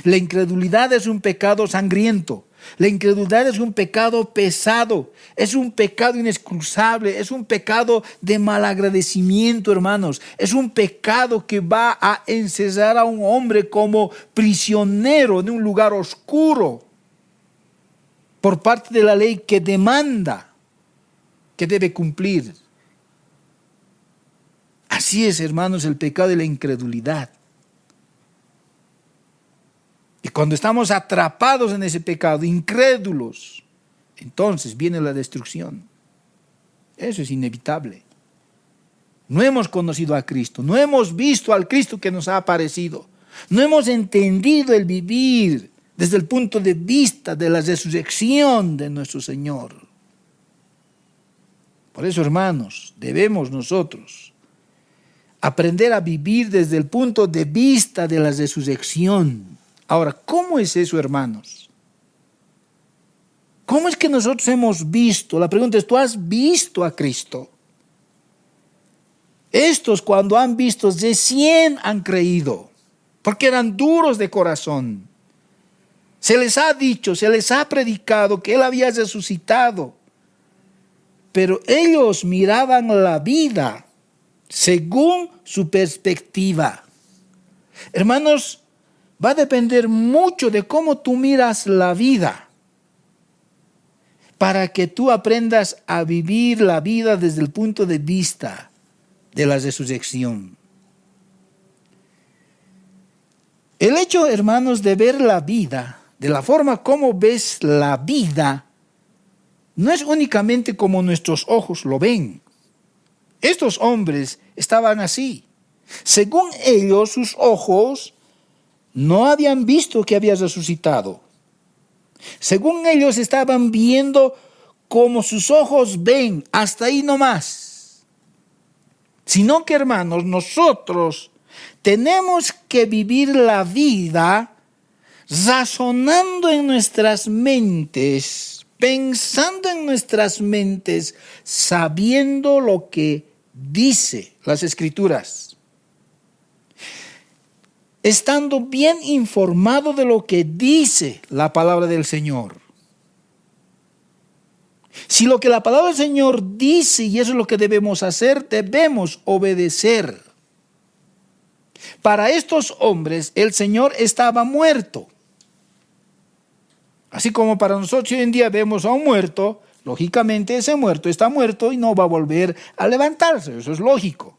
La incredulidad es un pecado sangriento. La incredulidad es un pecado pesado, es un pecado inexcusable, es un pecado de malagradecimiento, hermanos. Es un pecado que va a encerrar a un hombre como prisionero en un lugar oscuro por parte de la ley que demanda que debe cumplir. Así es, hermanos, el pecado de la incredulidad. Y cuando estamos atrapados en ese pecado, incrédulos, entonces viene la destrucción. Eso es inevitable. No hemos conocido a Cristo, no hemos visto al Cristo que nos ha aparecido, no hemos entendido el vivir desde el punto de vista de la resurrección de nuestro Señor. Por eso, hermanos, debemos nosotros aprender a vivir desde el punto de vista de la resurrección. Ahora, ¿cómo es eso, hermanos? ¿Cómo es que nosotros hemos visto? La pregunta es, ¿tú has visto a Cristo? Estos, cuando han visto, recién han creído, porque eran duros de corazón. Se les ha dicho, se les ha predicado que Él había resucitado, pero ellos miraban la vida según su perspectiva. Hermanos, va a depender mucho de cómo tú miras la vida para que tú aprendas a vivir la vida desde el punto de vista de la resurrección. El hecho, hermanos, de ver la vida, de la forma como ves la vida, no es únicamente como nuestros ojos lo ven. Estos hombres estaban así. Según ellos, sus ojos no habían visto que había resucitado. Según ellos estaban viendo como sus ojos ven, hasta ahí nomás. Sino que, hermanos, nosotros tenemos que vivir la vida razonando en nuestras mentes, pensando en nuestras mentes, sabiendo lo que dice las Escrituras. Estando bien informado de lo que dice la palabra del Señor. Si lo que la palabra del Señor dice y eso es lo que debemos hacer, debemos obedecer. Para estos hombres el Señor estaba muerto. Así como para nosotros hoy en día vemos a un muerto, lógicamente ese muerto está muerto y no va a volver a levantarse, eso es lógico.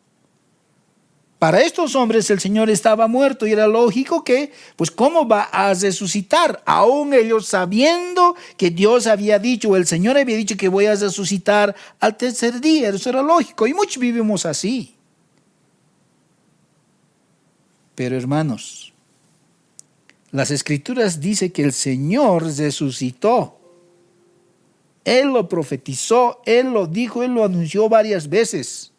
Para estos hombres el Señor estaba muerto y era lógico que, pues, ¿cómo va a resucitar? Aún ellos sabiendo que Dios había dicho, o el Señor había dicho que voy a resucitar al tercer día. Eso era lógico y muchos vivimos así. Pero, hermanos, las Escrituras dicen que el Señor resucitó. Él lo profetizó, Él lo dijo, Él lo anunció varias veces.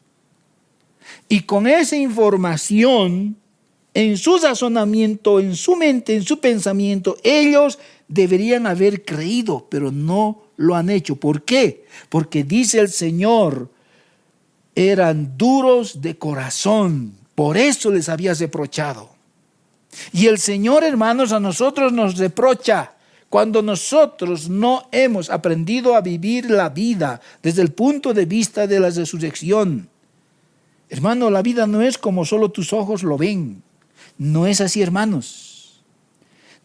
Y con esa información, en su razonamiento, en su mente, en su pensamiento, ellos deberían haber creído, pero no lo han hecho. ¿Por qué? Porque dice el Señor, eran duros de corazón, por eso les había reprochado. Y el Señor, hermanos, a nosotros nos reprocha cuando nosotros no hemos aprendido a vivir la vida desde el punto de vista de la resurrección. Hermano, la vida no es como solo tus ojos lo ven. No es así, hermanos.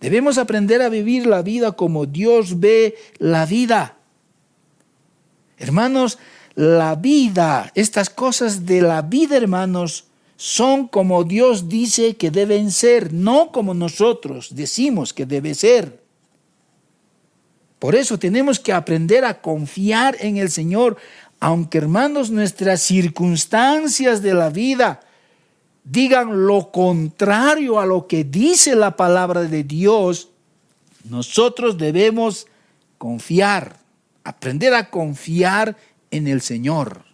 Debemos aprender a vivir la vida como Dios ve la vida. Hermanos, la vida, estas cosas de la vida, hermanos, son como Dios dice que deben ser, no como nosotros decimos que debe ser. Por eso tenemos que aprender a confiar en el Señor, aunque, hermanos, nuestras circunstancias de la vida digan lo contrario a lo que dice la palabra de Dios. Nosotros debemos confiar, aprender a confiar en el Señor.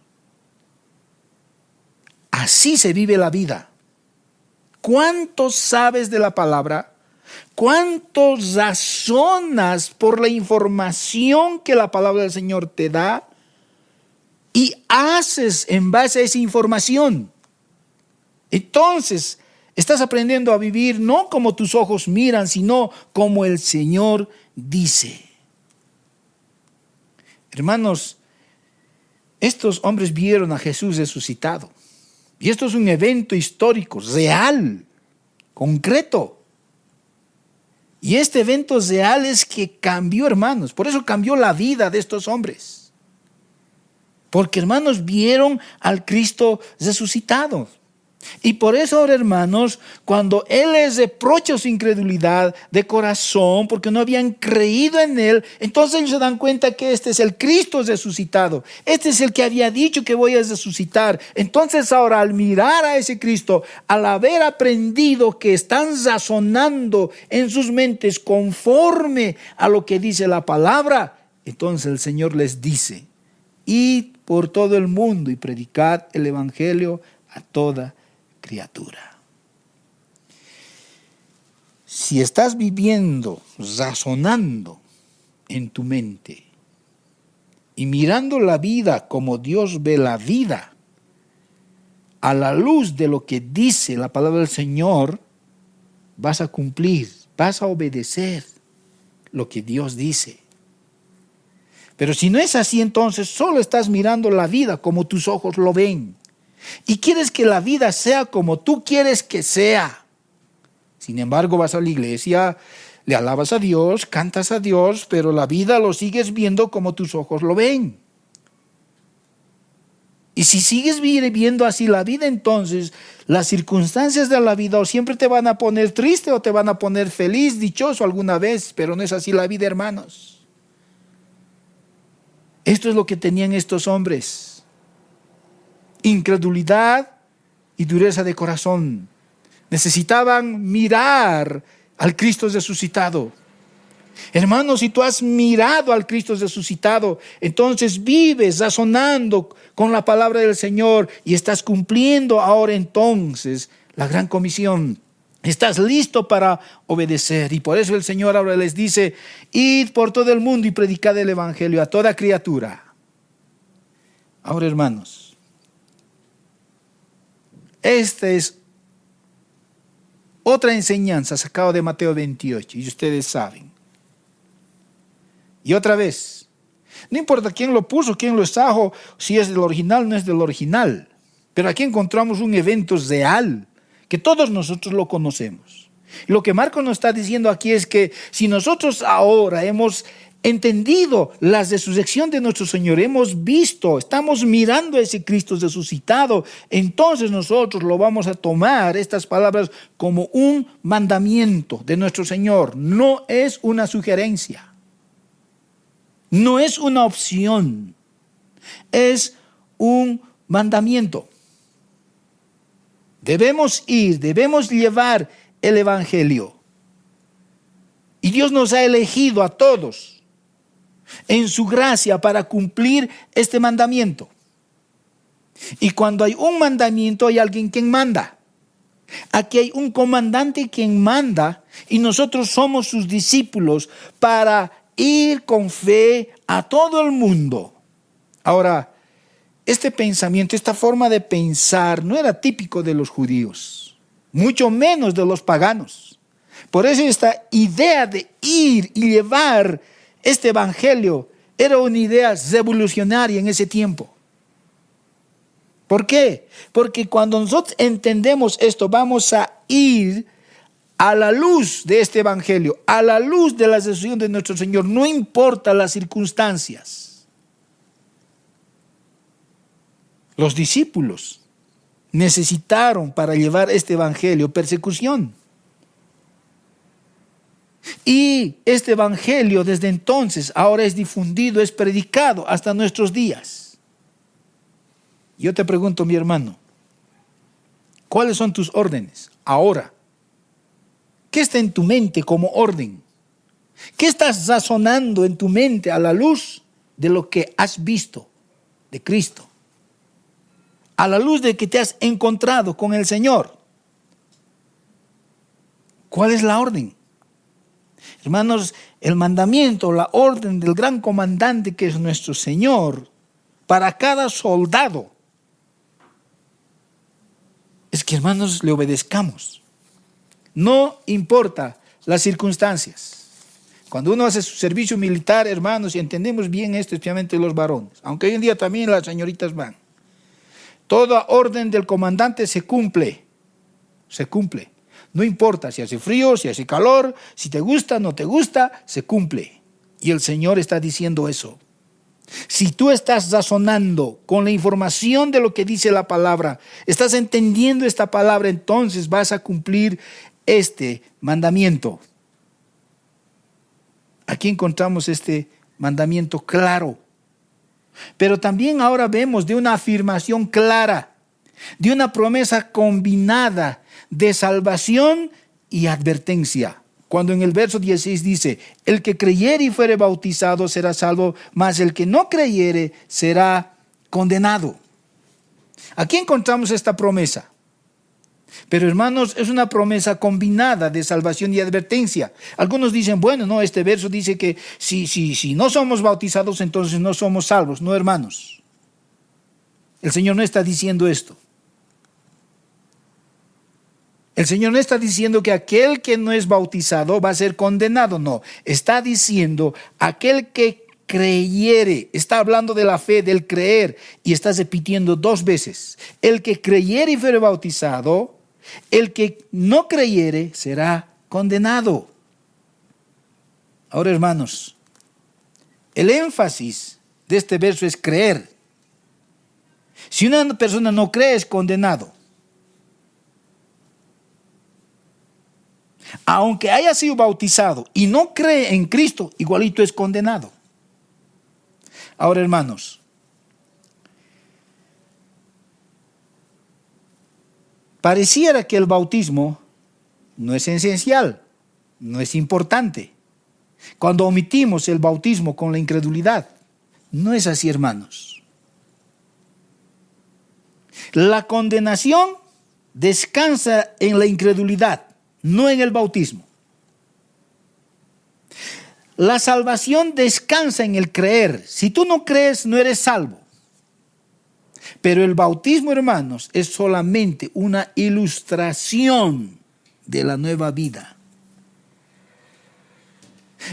Así se vive la vida. ¿Cuánto sabes de la palabra? ¿Cuánto razonas por la información que la palabra del Señor te da? Y haces en base a esa información. Entonces, estás aprendiendo a vivir no como tus ojos miran, sino como el Señor dice. Hermanos, estos hombres vieron a Jesús resucitado. Y esto es un evento histórico, real, concreto. Y este evento real es que cambió, hermanos. Por eso cambió la vida de estos hombres. Porque, hermanos, vieron al Cristo resucitado. Y por eso ahora, hermanos, cuando Él les reprocha su incredulidad de corazón, porque no habían creído en Él, entonces ellos se dan cuenta que este es el Cristo resucitado. Este es el que había dicho que voy a resucitar. Entonces ahora, al mirar a ese Cristo, al haber aprendido que están razonando en sus mentes conforme a lo que dice la palabra, entonces el Señor les dice: id por todo el mundo y predicad el evangelio a toda criatura. Si estás viviendo, razonando en tu mente y mirando la vida como Dios ve la vida, a la luz de lo que dice la palabra del Señor, vas a cumplir, vas a obedecer lo que Dios dice. Pero si no es así, entonces solo estás mirando la vida como tus ojos lo ven. Y quieres que la vida sea como tú quieres que sea. Sin embargo, vas a la iglesia, le alabas a Dios, cantas a Dios, pero la vida lo sigues viendo como tus ojos lo ven. Y si sigues viviendo así la vida, entonces las circunstancias de la vida o siempre te van a poner triste o te van a poner feliz, dichoso alguna vez, pero no es así la vida, hermanos. Esto es lo que tenían estos hombres. Incredulidad y dureza de corazón. Necesitaban mirar al Cristo resucitado. Hermanos, si tú has mirado al Cristo resucitado, entonces vives razonando con la palabra del Señor y estás cumpliendo ahora entonces la gran comisión. Estás listo para obedecer. Y por eso el Señor ahora les dice: id por todo el mundo y predicad el evangelio a toda criatura. Ahora, hermanos, esta es otra enseñanza sacada de Mateo 28, y ustedes saben. Y otra vez, no importa quién lo puso, quién lo extrajo, si es del original o no es del original, pero aquí encontramos un evento real, que todos nosotros lo conocemos. Y lo que Marcos nos está diciendo aquí es que si nosotros ahora hemos entendido la resurrección de nuestro Señor, hemos visto, estamos mirando a ese Cristo resucitado, entonces nosotros lo vamos a tomar, estas palabras, como un mandamiento de nuestro Señor. No es una sugerencia, no es una opción, es un mandamiento. Debemos ir, debemos llevar el evangelio. Y Dios nos ha elegido a todos en su gracia para cumplir este mandamiento. Y cuando hay un mandamiento, hay alguien quien manda. Aquí hay un comandante quien manda y nosotros somos sus discípulos para ir con fe a todo el mundo. Ahora, este pensamiento, esta forma de pensar no era típico de los judíos, mucho menos de los paganos. Por eso esta idea de ir y llevar este evangelio era una idea revolucionaria en ese tiempo. ¿Por qué? Porque cuando nosotros entendemos esto, vamos a ir a la luz de este evangelio, a la luz de la decisión de nuestro Señor, no importa las circunstancias. Los discípulos necesitaron para llevar este evangelio persecución. Y este evangelio desde entonces ahora es difundido, es predicado hasta nuestros días. Yo te pregunto, mi hermano, ¿cuáles son tus órdenes ahora? ¿Qué está en tu mente como orden? ¿Qué estás razonando en tu mente a la luz de lo que has visto de Cristo? A la luz de que te has encontrado con el Señor. ¿Cuál es la orden? Hermanos, el mandamiento, la orden del gran comandante que es nuestro Señor para cada soldado es que, hermanos, le obedezcamos. No importa las circunstancias. Cuando uno hace su servicio militar, hermanos, y entendemos bien esto, especialmente los varones, aunque hoy en día también las señoritas van, toda orden del comandante se cumple. Se cumple. No importa si hace frío, si hace calor, si te gusta, no te gusta, se cumple. Y el Señor está diciendo eso. Si tú estás razonando con la información de lo que dice la palabra, estás entendiendo esta palabra, entonces vas a cumplir este mandamiento. Aquí encontramos este mandamiento claro. Pero también ahora vemos de una afirmación clara, de una promesa combinada de salvación y advertencia. Cuando en el verso 16 dice, el que creyere y fuere bautizado será salvo, mas el que no creyere será condenado. Aquí encontramos esta promesa. Pero hermanos, es una promesa combinada de salvación y advertencia. Algunos dicen, bueno, no, este verso dice que si no somos bautizados, entonces no somos salvos. No, hermanos. El Señor no está diciendo esto. El Señor no está diciendo que aquel que no es bautizado va a ser condenado, no. Está diciendo aquel que creyere, está hablando de la fe, del creer, y está repitiendo 2 veces. El que creyere y fuere bautizado, el que no creyere será condenado. Ahora, hermanos, el énfasis de este verso es creer. Si una persona no cree, es condenado. Aunque haya sido bautizado y no cree en Cristo, igualito es condenado. Ahora, hermanos, pareciera que el bautismo no es esencial, no es importante. Cuando omitimos el bautismo con la incredulidad, no es así, hermanos. La condenación descansa en la incredulidad, no en el bautismo. La salvación descansa en el creer. Si tú no crees, no eres salvo. Pero el bautismo, hermanos, es solamente una ilustración de la nueva vida.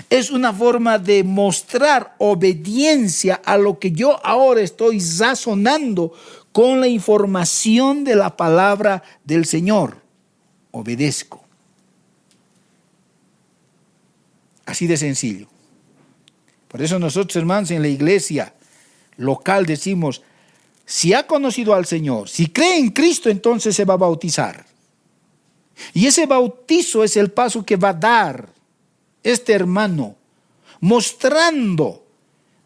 Es una forma de mostrar obediencia a lo que yo ahora estoy razonando con la información de la palabra del Señor. Obedezco. Así de sencillo. Por eso nosotros, hermanos, en la iglesia local decimos, si ha conocido al Señor, si cree en Cristo, entonces se va a bautizar. Y ese bautizo es el paso que va a dar este hermano, mostrando,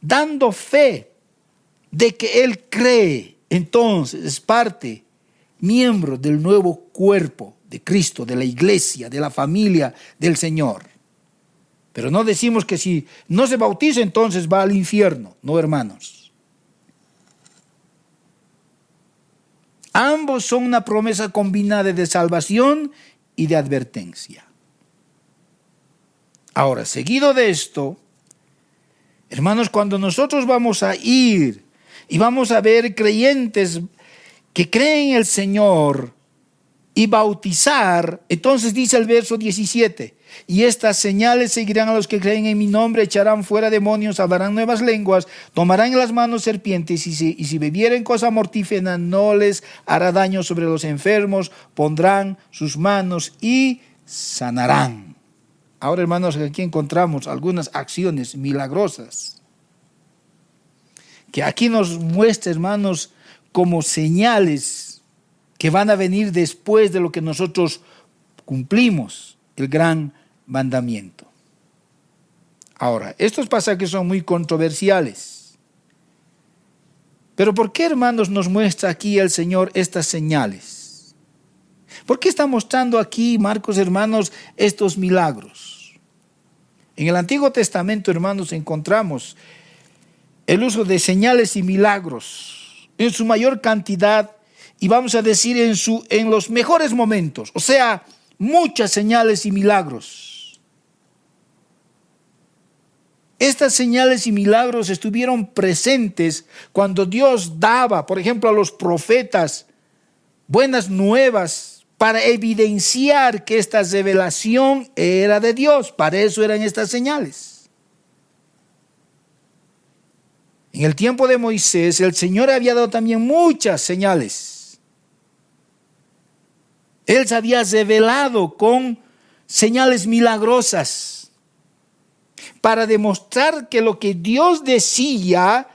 dando fe de que él cree. Entonces es parte, miembro del nuevo cuerpo de Cristo, de la iglesia, de la familia del Señor. Pero no decimos que si no se bautiza, entonces va al infierno. No, hermanos. Ambos son una promesa combinada de salvación y de advertencia. Ahora, seguido de esto, hermanos, cuando nosotros vamos a ir y vamos a ver creyentes que creen en el Señor y bautizar, entonces dice el verso 17, y estas señales seguirán a los que creen en mi nombre, echarán fuera demonios, hablarán nuevas lenguas, tomarán en las manos serpientes, y si bebieren cosa mortífera no les hará daño, sobre los enfermos pondrán sus manos y sanarán. Ahora, hermanos, aquí encontramos algunas acciones milagrosas que aquí nos muestra, hermanos, como señales que van a venir después de lo que nosotros cumplimos el gran mandamiento. Ahora, estos pasajes son muy controversiales. Pero ¿por qué, hermanos, nos muestra aquí el Señor estas señales? ¿Por qué está mostrando aquí, Marcos, hermanos, estos milagros? En el Antiguo Testamento, hermanos, encontramos el uso de señales y milagros en su mayor cantidad y vamos a decir en los mejores momentos. O sea, muchas señales y milagros. Estas señales y milagros estuvieron presentes cuando Dios daba, por ejemplo, a los profetas buenas nuevas para evidenciar que esta revelación era de Dios. Para eso eran estas señales. En el tiempo de Moisés, el Señor había dado también muchas señales. Él se había revelado con señales milagrosas para demostrar que lo que Dios decía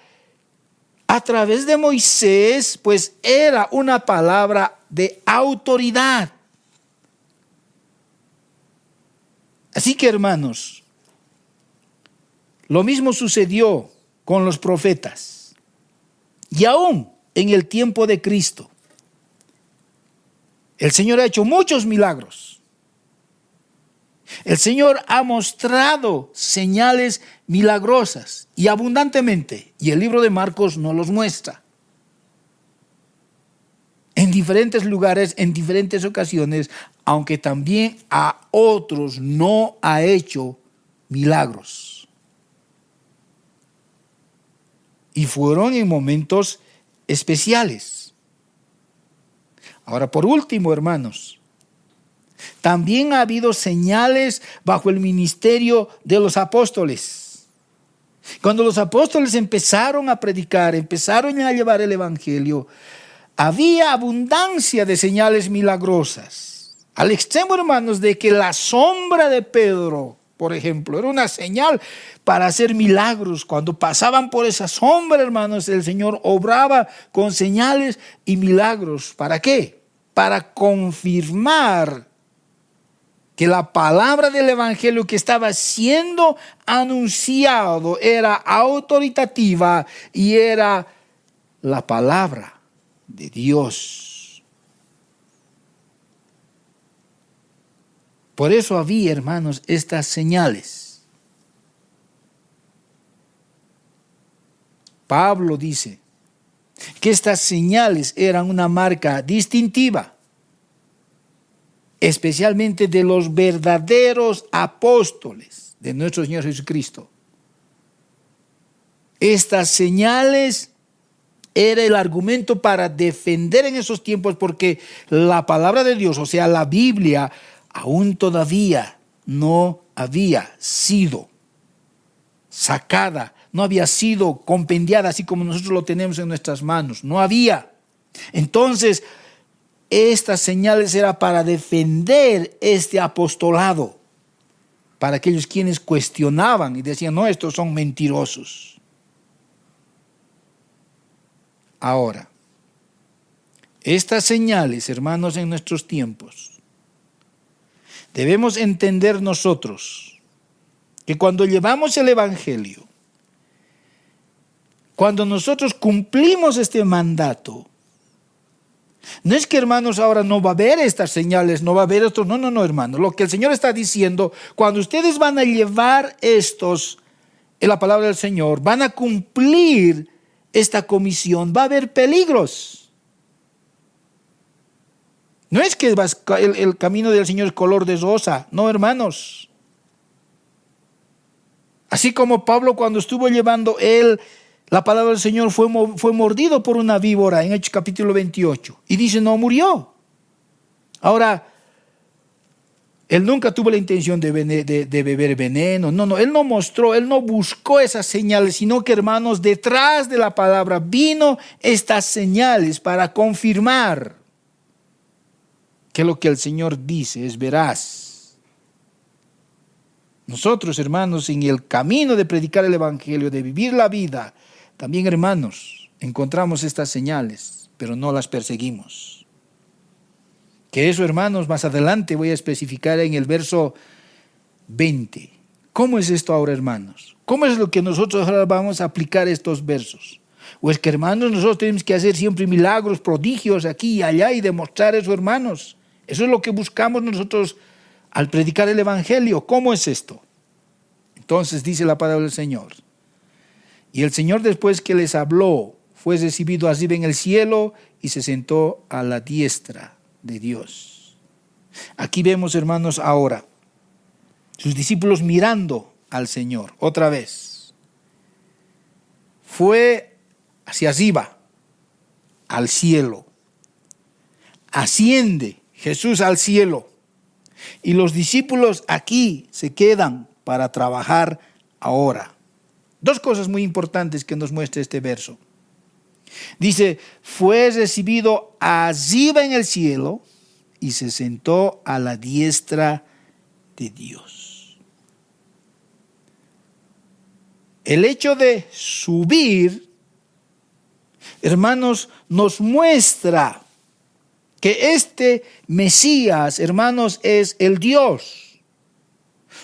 a través de Moisés, pues era una palabra de autoridad. Así que, hermanos, lo mismo sucedió con los profetas. Y aún en el tiempo de Cristo, el Señor ha hecho muchos milagros. El Señor ha mostrado señales milagrosas y abundantemente, y el libro de Marcos nos los muestra. En diferentes lugares, en diferentes ocasiones, aunque también a otros no ha hecho milagros. Y fueron en momentos especiales. Ahora, por último, hermanos, también ha habido señales bajo el ministerio de los apóstoles. Cuando los apóstoles empezaron a predicar, empezaron a llevar el evangelio, había abundancia de señales milagrosas. Al extremo, hermanos, de que la sombra de Pedro, por ejemplo, era una señal para hacer milagros. Cuando pasaban por esa sombra, hermanos, el Señor obraba con señales y milagros. ¿Para qué? Para confirmar que la palabra del evangelio que estaba siendo anunciado era autoritativa y era la palabra de Dios. Por eso había, hermanos, estas señales. Pablo dice que estas señales eran una marca distintiva, especialmente de los verdaderos apóstoles de nuestro Señor Jesucristo. Estas señales era el argumento para defender en esos tiempos, porque la palabra de Dios, o sea, la Biblia, aún todavía no había sido sacada, no había sido compendiada así como nosotros lo tenemos en nuestras manos, no había. Entonces, estas señales eran para defender este apostolado, para aquellos quienes cuestionaban y decían, no, estos son mentirosos. Ahora, estas señales, hermanos, en nuestros tiempos, debemos entender nosotros que cuando llevamos el evangelio, cuando nosotros cumplimos este mandato, no es que, hermanos, ahora no va a haber estas señales, no va a haber estos. No, hermanos. Lo que el Señor está diciendo, cuando ustedes van a llevar estos en la palabra del Señor, van a cumplir esta comisión, va a haber peligros. No es que el camino del Señor es color de rosa, no, hermanos. Así como Pablo, cuando estuvo llevando la palabra del Señor, fue mordido por una víbora en Hechos capítulo 28. Y dice, no murió. Ahora, él nunca tuvo la intención de beber veneno. No, él no mostró, él no buscó esas señales, sino que, hermanos, detrás de la palabra vino estas señales para confirmar que lo que el Señor dice es veraz. Nosotros, hermanos, en el camino de predicar el Evangelio, de vivir la vida, también, hermanos, encontramos estas señales, pero no las perseguimos. Que eso, hermanos, más adelante voy a especificar en el verso 20. ¿Cómo es esto ahora, hermanos? ¿Cómo es lo que nosotros ahora vamos a aplicar estos versos? ¿O es que, hermanos, nosotros tenemos que hacer siempre milagros, prodigios aquí y allá y demostrar eso, hermanos? Eso es lo que buscamos nosotros al predicar el Evangelio. ¿Cómo es esto? Entonces dice la palabra del Señor. Y el Señor, después que les habló, fue recibido arriba en el cielo y se sentó a la diestra de Dios. Aquí vemos, hermanos, ahora sus discípulos mirando al Señor otra vez. Fue hacia arriba, al cielo. Asciende Jesús al cielo. Y los discípulos aquí se quedan para trabajar ahora. Dos cosas muy importantes que nos muestra este verso. Dice, fue recibido arriba en el cielo y se sentó a la diestra de Dios. El hecho de subir, hermanos, nos muestra que este Mesías, hermanos, es el Dios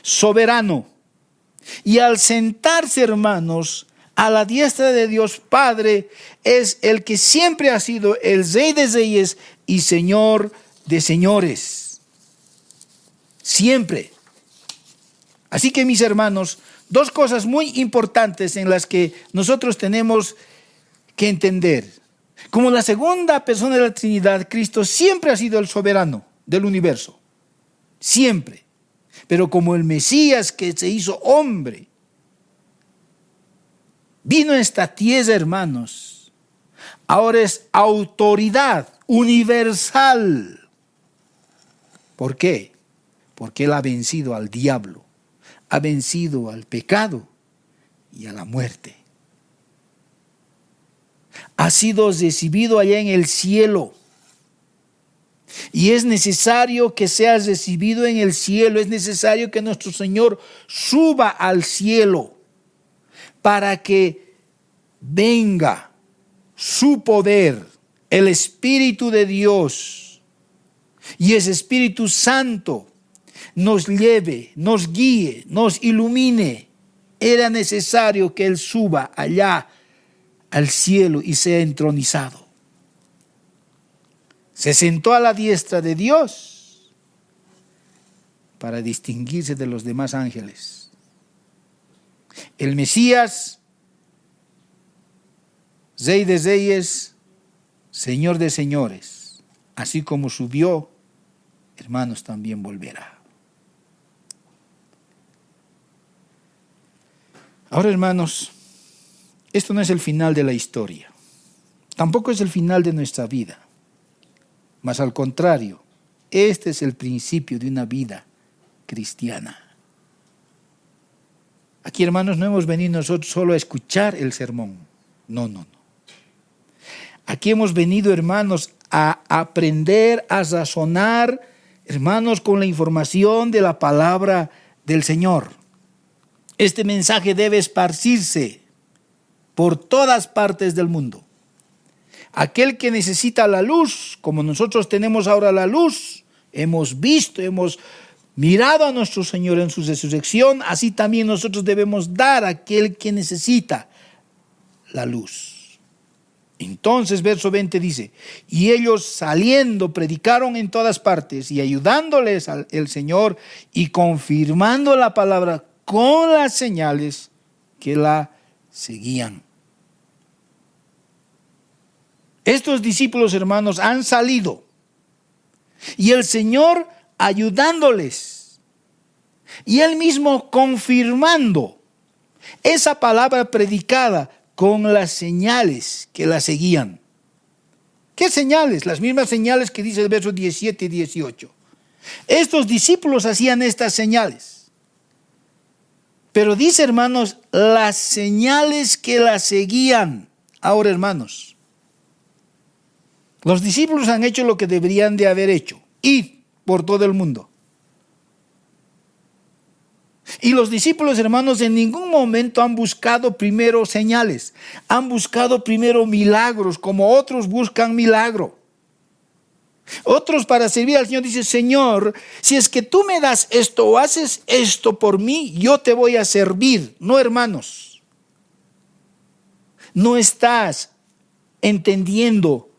soberano. Y al sentarse, hermanos, a la diestra de Dios Padre, es el que siempre ha sido el Rey de Reyes y Señor de Señores. Siempre. Así que, mis hermanos, dos cosas muy importantes en las que nosotros tenemos que entender. Como la segunda persona de la Trinidad, Cristo siempre ha sido el soberano del universo. Siempre. Pero como el Mesías que se hizo hombre, vino a esta tierra, hermanos, ahora es autoridad universal. ¿Por qué? Porque Él ha vencido al diablo, ha vencido al pecado y a la muerte. Ha sido recibido allá en el cielo. Y es necesario que sea recibido en el cielo. Es necesario que nuestro Señor suba al cielo para que venga su poder, el Espíritu de Dios. Y ese Espíritu Santo nos lleve, nos guíe, nos ilumine. Era necesario que Él suba allá al cielo y sea entronizado. Se sentó a la diestra de Dios para distinguirse de los demás ángeles. El Mesías, Rey de Reyes, Señor de Señores, así como subió, hermanos, también volverá. Ahora, hermanos, esto no es el final de la historia. Tampoco es el final de nuestra vida. Mas al contrario, este es el principio de una vida cristiana. Aquí, hermanos, no hemos venido nosotros solo a escuchar el sermón. No. Aquí hemos venido, hermanos, a aprender, a razonar, hermanos, con la información de la palabra del Señor. Este mensaje debe esparcirse por todas partes del mundo. Aquel que necesita la luz, como nosotros tenemos ahora la luz, hemos visto, hemos mirado a nuestro Señor en su resurrección, así también nosotros debemos dar a aquel que necesita la luz. Entonces, verso 20 dice, y ellos saliendo predicaron en todas partes y ayudándoles al Señor y confirmando la palabra con las señales que la seguían. Estos discípulos, hermanos, han salido y el Señor ayudándoles y Él mismo confirmando esa palabra predicada con las señales que la seguían. ¿Qué señales? Las mismas señales que dice el verso 17 y 18. Estos discípulos hacían estas señales. Pero dice, hermanos, las señales que la seguían. Ahora, hermanos, los discípulos han hecho lo que deberían de haber hecho. Ir por todo el mundo. Y los discípulos, hermanos, en ningún momento han buscado primero señales. Han buscado primero milagros, como otros buscan milagro. Otros, para servir al Señor, dicen: Señor, si es que tú me das esto o haces esto por mí, yo te voy a servir. No, hermanos, no estás entendiendo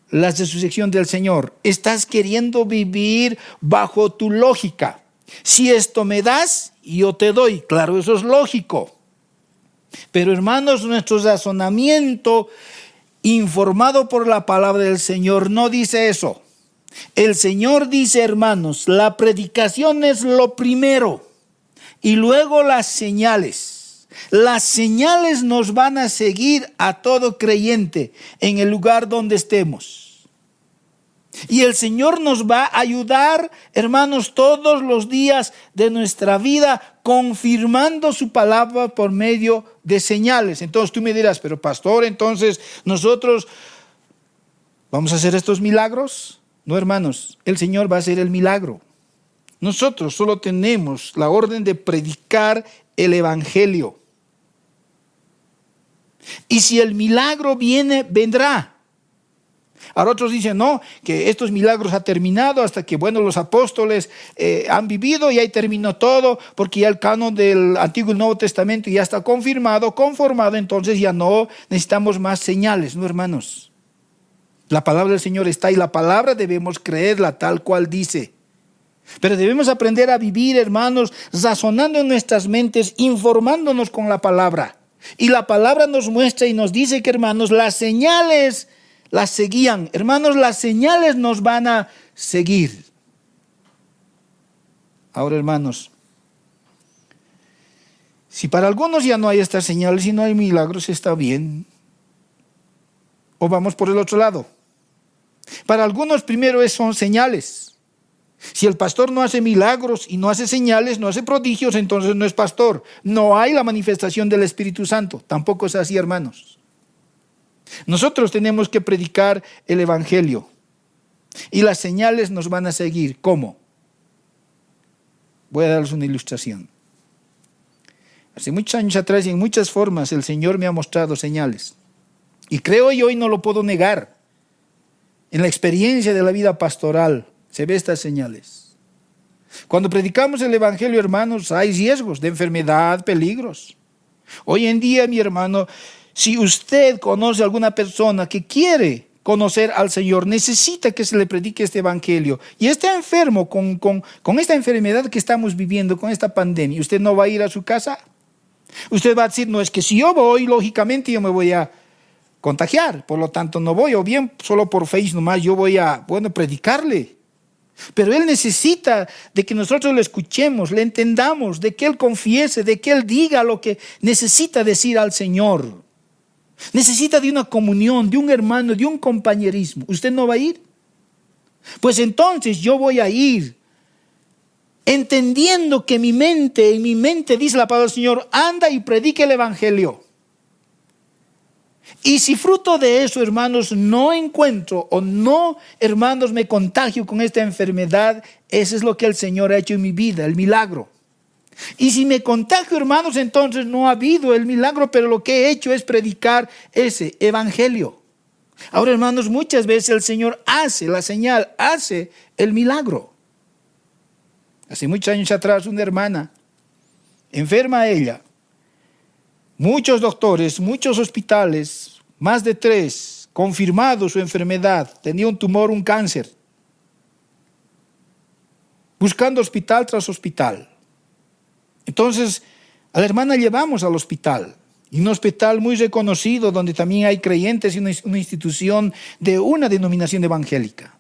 la resurrección del Señor. Estás queriendo vivir bajo tu lógica. Si esto me das, yo te doy. Claro, eso es lógico. Pero, hermanos, nuestro razonamiento informado por la palabra del Señor no dice eso. El Señor dice, hermanos, la predicación es lo primero y luego las señales. Las señales nos van a seguir a todo creyente en el lugar donde estemos. Y el Señor nos va a ayudar, hermanos, todos los días de nuestra vida, confirmando su palabra por medio de señales. Entonces tú me dirás: pero pastor, entonces nosotros vamos a hacer estos milagros. No, hermanos, el Señor va a hacer el milagro. Nosotros solo tenemos la orden de predicar el evangelio. Y si el milagro viene, vendrá. Ahora otros dicen: no, que estos milagros han terminado hasta que, los apóstoles han vivido y ahí terminó todo, porque ya el canon del Antiguo y Nuevo Testamento ya está conformado, entonces ya no necesitamos más señales. No, hermanos, la palabra del Señor está y la palabra debemos creerla tal cual dice. Pero debemos aprender a vivir, hermanos, razonando en nuestras mentes, informándonos con la palabra. Y la palabra nos muestra y nos dice que, hermanos, las señales las seguían. Hermanos, las señales nos van a seguir. Ahora, hermanos, si para algunos ya no hay estas señales y no hay milagros, está bien. O vamos por el otro lado. Para algunos primero son señales. Si el pastor no hace milagros y no hace señales, no hace prodigios, entonces no es pastor. No hay la manifestación del Espíritu Santo. Tampoco es así, hermanos. Nosotros tenemos que predicar el evangelio y las señales nos van a seguir. ¿Cómo? Voy a darles una ilustración. Hace muchos años atrás y en muchas formas el Señor me ha mostrado señales. Y creo yo, y no lo puedo negar, en la experiencia de la vida pastoral se ve estas señales. Cuando predicamos el evangelio, hermanos, hay riesgos de enfermedad, peligros. Hoy en día, mi hermano, si usted conoce a alguna persona que quiere conocer al Señor, necesita que se le predique este evangelio y está enfermo con esta enfermedad que estamos viviendo, con esta pandemia, ¿usted no va a ir a su casa? Usted va a decir: no, es que si yo voy, lógicamente yo me voy a contagiar, por lo tanto no voy, o bien solo por Facebook nomás yo voy a, predicarle. Pero él necesita de que nosotros lo escuchemos, le entendamos, de que él confiese, de que él diga lo que necesita decir al Señor. Necesita de una comunión, de un hermano, de un compañerismo. ¿Usted no va a ir? Pues entonces yo voy a ir, entendiendo que en mi mente dice la palabra del Señor: anda y predique el evangelio. Y si fruto de eso, hermanos, no encuentro o no, hermanos, me contagio con esta enfermedad, eso es lo que el Señor ha hecho en mi vida, el milagro. Y si me contagio, hermanos, entonces no ha habido el milagro, pero lo que he hecho es predicar ese evangelio. Ahora, hermanos, muchas veces el Señor hace la señal, hace el milagro. Hace muchos años atrás, una hermana, enferma ella, muchos doctores, muchos hospitales, más de 3, confirmado su enfermedad, tenía un tumor, un cáncer, buscando hospital tras hospital. Entonces, a la hermana llevamos al hospital, y un hospital muy reconocido, donde también hay creyentes y una institución de una denominación evangélica.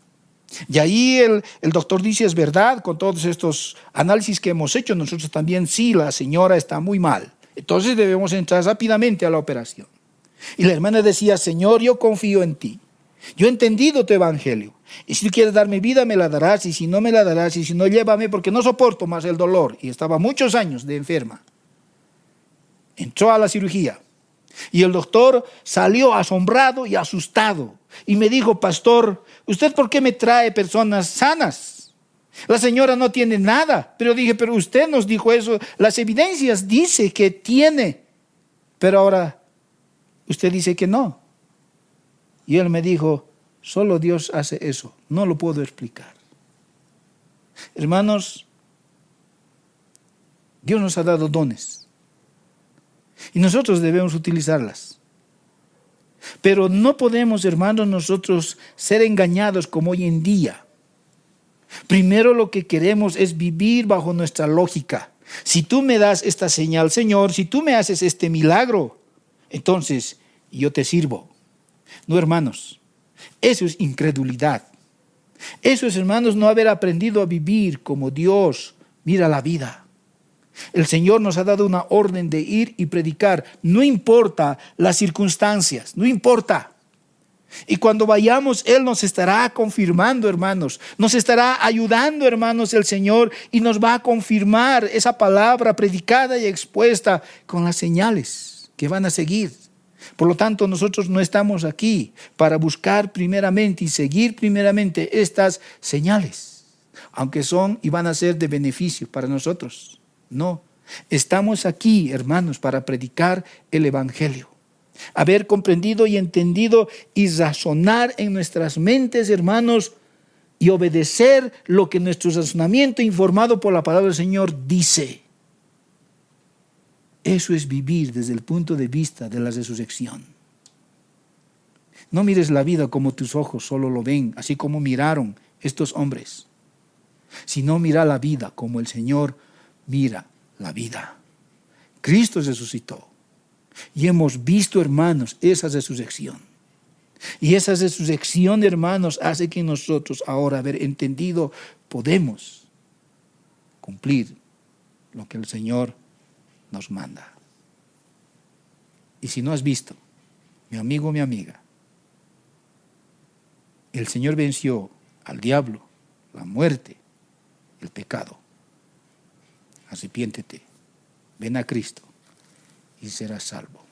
Y ahí el doctor dice: es verdad, con todos estos análisis que hemos hecho, nosotros también sí, la señora está muy mal. Entonces debemos entrar rápidamente a la operación. Y la hermana decía: Señor, yo confío en ti. Yo he entendido tu evangelio. Y si tú quieres darme vida, me la darás. Y si no, me la darás. Y si no, llévame, porque no soporto más el dolor. Y estaba muchos años de enferma. Entró a la cirugía. Y el doctor salió asombrado y asustado. Y me dijo: pastor, ¿usted por qué me trae personas sanas? La señora no tiene nada. Pero dije, pero usted nos dijo eso. Las evidencias dicen que tiene. Pero ahora usted dice que no. Y él me dijo, solo Dios hace eso. No lo puedo explicar. Hermanos, Dios nos ha dado dones. Y nosotros debemos utilizarlas. Pero no podemos, hermanos, nosotros ser engañados como hoy en día. Primero lo que queremos es vivir bajo nuestra lógica. Si tú me das esta señal, Señor, si tú me haces este milagro, entonces yo te sirvo. No, hermanos, eso es incredulidad. Eso es, hermanos, no haber aprendido a vivir como Dios mira la vida. El Señor nos ha dado una orden de ir y predicar. No importa las circunstancias, no importa. Y cuando vayamos, Él nos estará confirmando, hermanos. Nos estará ayudando, hermanos, el Señor. Y nos va a confirmar esa palabra predicada y expuesta con las señales que van a seguir. Por lo tanto, nosotros no estamos aquí para buscar primeramente y seguir primeramente estas señales. Aunque son y van a ser de beneficio para nosotros. No, estamos aquí, hermanos, para predicar el Evangelio. Haber comprendido y entendido y razonar en nuestras mentes, hermanos, y obedecer lo que nuestro razonamiento informado por la palabra del Señor dice. Eso es vivir desde el punto de vista de la resurrección. No mires la vida como tus ojos solo lo ven, así como miraron estos hombres, sino mira la vida como el Señor mira la vida. Cristo resucitó. Y hemos visto, hermanos, esa resurrección. Y esa resurrección, hermanos, hace que nosotros ahora, haber entendido, podemos cumplir lo que el Señor nos manda. Y si no has visto, mi amigo, mi amiga, el Señor venció al diablo, la muerte, el pecado. Arrepiéntete, ven a Cristo y serás salvo.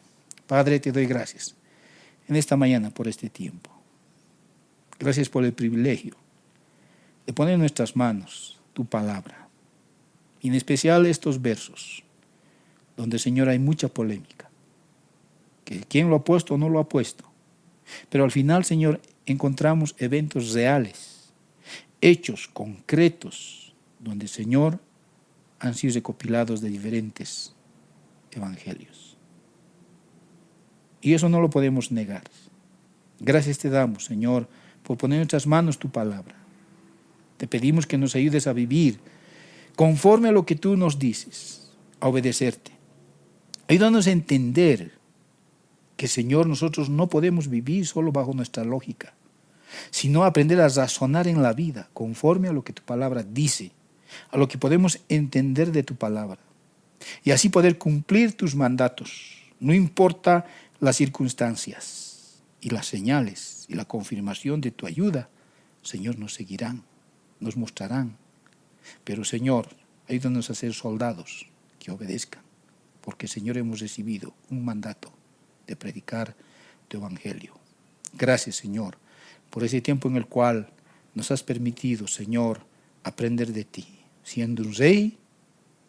Padre, te doy gracias en esta mañana por este tiempo. Gracias por el privilegio de poner en nuestras manos tu palabra. Y en especial estos versos, donde, Señor, hay mucha polémica. Que quién lo ha puesto o no lo ha puesto. Pero al final, Señor, encontramos eventos reales, hechos concretos, donde, Señor, han sido recopilados de diferentes evangelios. Y eso no lo podemos negar. Gracias te damos, Señor, por poner en nuestras manos tu palabra. Te pedimos que nos ayudes a vivir conforme a lo que tú nos dices, a obedecerte. Ayúdanos a entender que, Señor, nosotros no podemos vivir solo bajo nuestra lógica, sino aprender a razonar en la vida conforme a lo que tu palabra dice, a lo que podemos entender de tu palabra, y así poder cumplir tus mandatos. No importa las circunstancias, y las señales y la confirmación de tu ayuda, Señor, nos seguirán, nos mostrarán. Pero, Señor, ayúdanos a ser soldados que obedezcan, porque, Señor, hemos recibido un mandato de predicar tu evangelio. Gracias, Señor, por ese tiempo en el cual nos has permitido, Señor, aprender de ti. Siendo un rey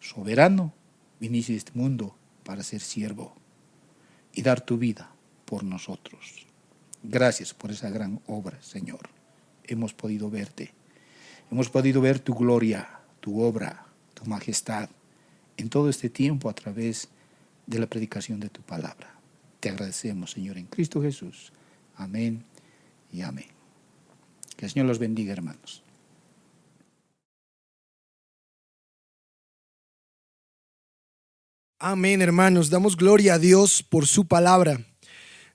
soberano, viniste a este mundo para ser siervo y dar tu vida por nosotros. Gracias por esa gran obra, Señor. Hemos podido verte. Hemos podido ver tu gloria, tu obra, tu majestad en todo este tiempo a través de la predicación de tu palabra. Te agradecemos, Señor, en Cristo Jesús. Amén y amén. Que el Señor los bendiga, hermanos. Amén, hermanos. Damos gloria a Dios por su palabra.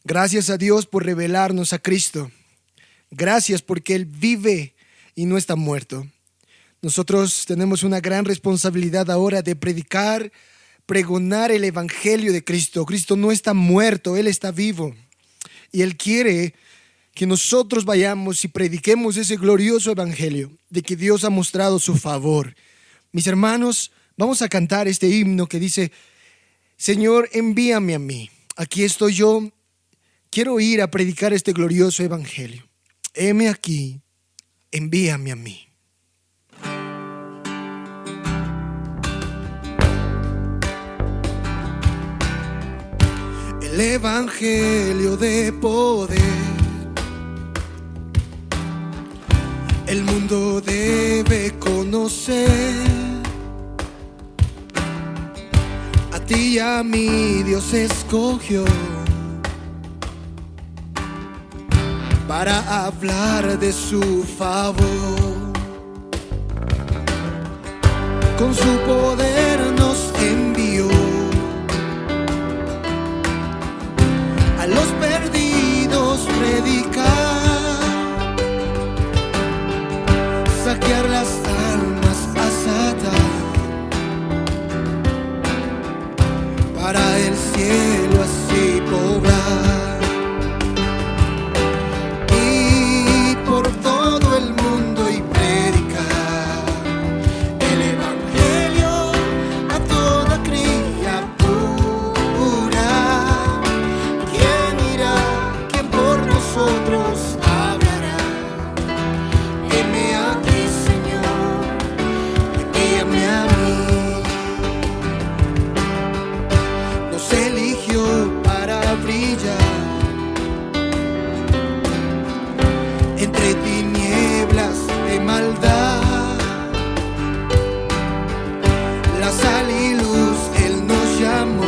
Gracias a Dios por revelarnos a Cristo. Gracias porque Él vive y no está muerto. Nosotros tenemos una gran responsabilidad ahora de predicar, pregonar el evangelio de Cristo. Cristo no está muerto, Él está vivo. Y Él quiere que nosotros vayamos y prediquemos ese glorioso evangelio de que Dios ha mostrado su favor. Mis hermanos, vamos a cantar este himno que dice: Señor, envíame a mí. Aquí estoy yo. Quiero ir a predicar este glorioso evangelio. Heme aquí. Envíame a mí. el evangelio de poder. El mundo debe conocer. A ti y a mí Dios escogió para hablar de su favor. Con su poder nos envió a los perdidos predicar, saquear las almas a Satán, para el cielo así poblar. Y por todo el mundo y predicar el evangelio a toda criatura. ¿Quién irá? ¿Quién por nosotros hablará? Heme aquí, Señor, envíame a mí. Nos eligió para brillar entre tinieblas de maldad. La sal y luz Él nos llamó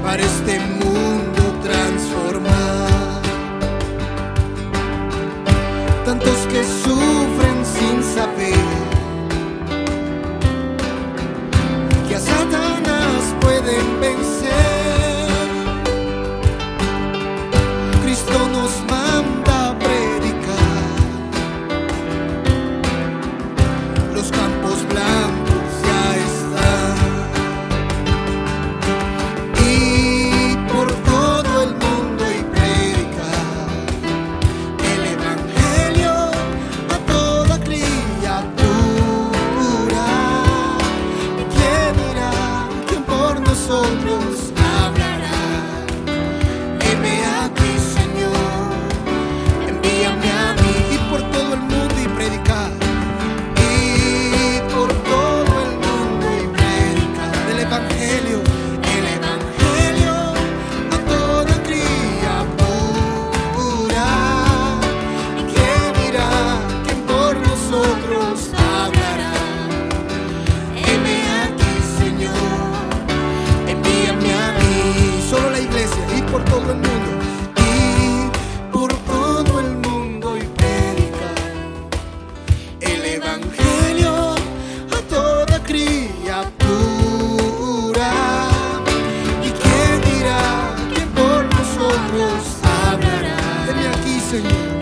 para este mundo transformar. Tantos que sufren sin saber que a Satanás pueden vencer. Cristo nos manda a predicar. Los campos blancos ya están. Y por todo el mundo y predicar el evangelio a toda criatura. ¿Quién irá? ¿Quién por nosotros hablará? Heme aquí, Señor, envíame a mí. Y por todo el mundo y predicar. Y por todo el mundo y predicar el evangelio a toda criatura. ¿Quién irá? ¿Quién por nosotros hablará? Heme aquí, Señor, envíame a mí. Solo la iglesia y por todo el mundo. Y por todo el mundo y predicar el evangelio a toda criatura. ¿Y quién dirá? ¿Quién por nosotros hablará? Heme aquí, Señor.